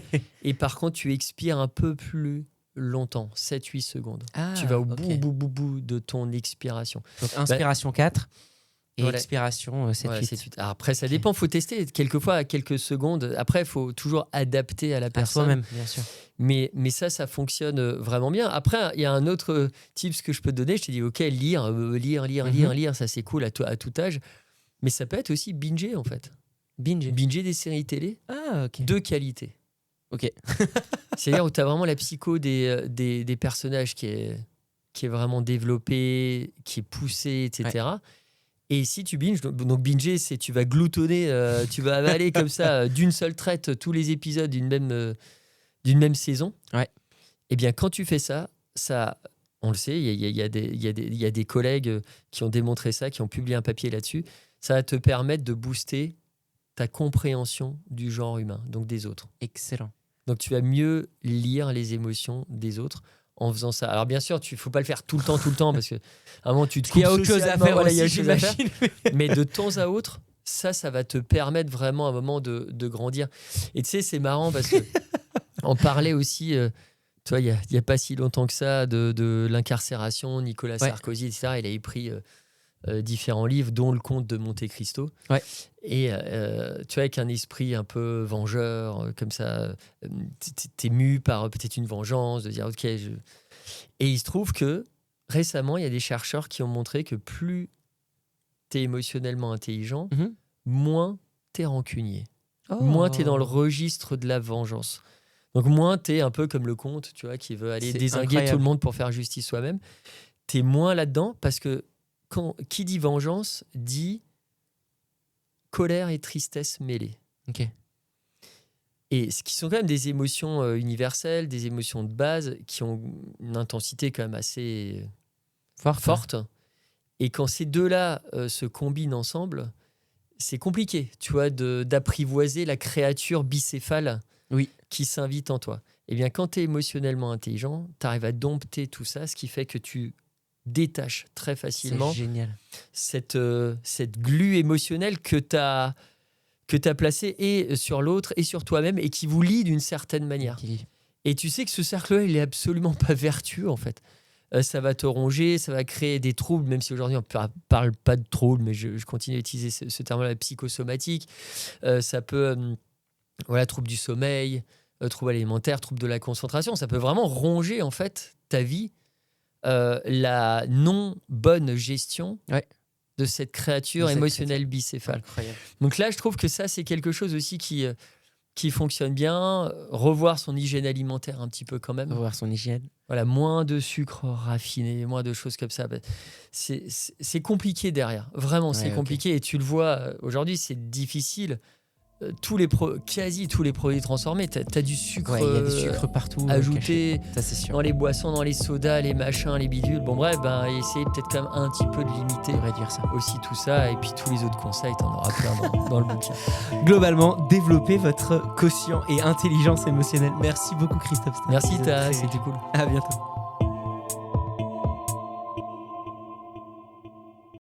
Et par contre, tu expires un peu plus longtemps, 7-8 secondes. Tu vas au bout de ton expiration. Donc, inspiration 4 et voilà. expiration 7-8. Voilà, 7-8. Alors après, ça dépend, il faut tester. Quelquefois, à quelques secondes. Après, il faut toujours adapter à la À personne. soi-même, bien sûr. Mais ça fonctionne vraiment bien. Après, il y a un autre tips que je peux te donner. Je t'ai dit, OK, lire, ça c'est cool à tout âge. Mais ça peut être aussi binger, en fait. Binger des séries télé de qualité. Ok. C'est-à-dire où tu as vraiment la psycho des personnages qui est vraiment développée, qui est poussée, etc. Ouais. Et si tu binges, donc binger, c'est tu vas gloutonner, tu vas avaler comme ça d'une seule traite tous les épisodes d'une même saison. Ouais. Eh bien, quand tu fais ça, on le sait, il y a des collègues qui ont démontré ça, qui ont publié un papier là-dessus. Ça va te permettre de booster ta compréhension du genre humain, donc des autres. Excellent. Donc, tu vas mieux lire les émotions des autres en faisant ça. Alors, bien sûr, il ne faut pas le faire tout le temps parce qu'à un moment, tu te coupes. Il y a autre chose à faire, voilà, aussi, il y a autre chose à faire. j'imagine. Mais de temps à autre, ça va te permettre vraiment à un moment de grandir. Et tu sais, c'est marrant parce que on parlait aussi, tu vois, il n'y a pas si longtemps que ça, de l'incarcération, Nicolas Sarkozy, etc. Il avait pris différents livres, dont Le Comte de Monte Cristo. Ouais. Et tu vois, avec un esprit un peu vengeur, comme ça, t'es mu par peut-être une vengeance, de dire OK. Et il se trouve que récemment, il y a des chercheurs qui ont montré que plus t'es émotionnellement intelligent, moins t'es rancunier. Moins t'es dans le registre de la vengeance. Donc moins t'es un peu comme le comte, tu vois, qui veut aller dézinguer tout le monde pour faire justice soi-même. T'es moins là-dedans parce que qui dit vengeance dit colère et tristesse mêlées. Ok. Et ce qui sont quand même des émotions universelles, des émotions de base qui ont une intensité quand même assez forte. Et quand ces deux-là se combinent ensemble, c'est compliqué, tu vois, d'apprivoiser la créature bicéphale qui s'invite en toi. Eh bien, quand tu es émotionnellement intelligent, tu arrives à dompter tout ça, ce qui fait que tu détaches très facilement cette glu émotionnelle que tu as placée et sur l'autre et sur toi-même et qui vous lie d'une certaine manière. Et tu sais que ce cercle-là, il est absolument pas vertueux, en fait. Ça va te ronger, ça va créer des troubles, même si aujourd'hui on ne parle pas de troubles, mais je continue à utiliser ce terme-là, psychosomatique. Ça peut, trouble du sommeil, trouble alimentaire, trouble de la concentration. Ça peut vraiment ronger, en fait, ta vie. La non-bonne gestion de cette créature émotionnelle bicéphale. Incroyable. Donc là, je trouve que ça, c'est quelque chose aussi qui fonctionne bien. Revoir son hygiène alimentaire un petit peu quand même. Revoir son hygiène. Voilà, moins de sucre raffiné, moins de choses comme ça. C'est compliqué derrière. Vraiment, c'est compliqué. Et tu le vois, aujourd'hui, c'est difficile. Quasi tous les produits transformés, t'as du sucre, il y a du sucre partout ajouté ça, c'est sûr. dans les boissons, dans les sodas, les machins, les bidules. Bon bref, essayez peut-être quand même un petit peu de limiter, réduire ça. Aussi tout ça, et puis tous les autres conseils, t'en auras plein dans le bouquin. Globalement, développez votre quotient et intelligence émotionnelle. Merci beaucoup Christophe. Merci, c'était cool. À bientôt.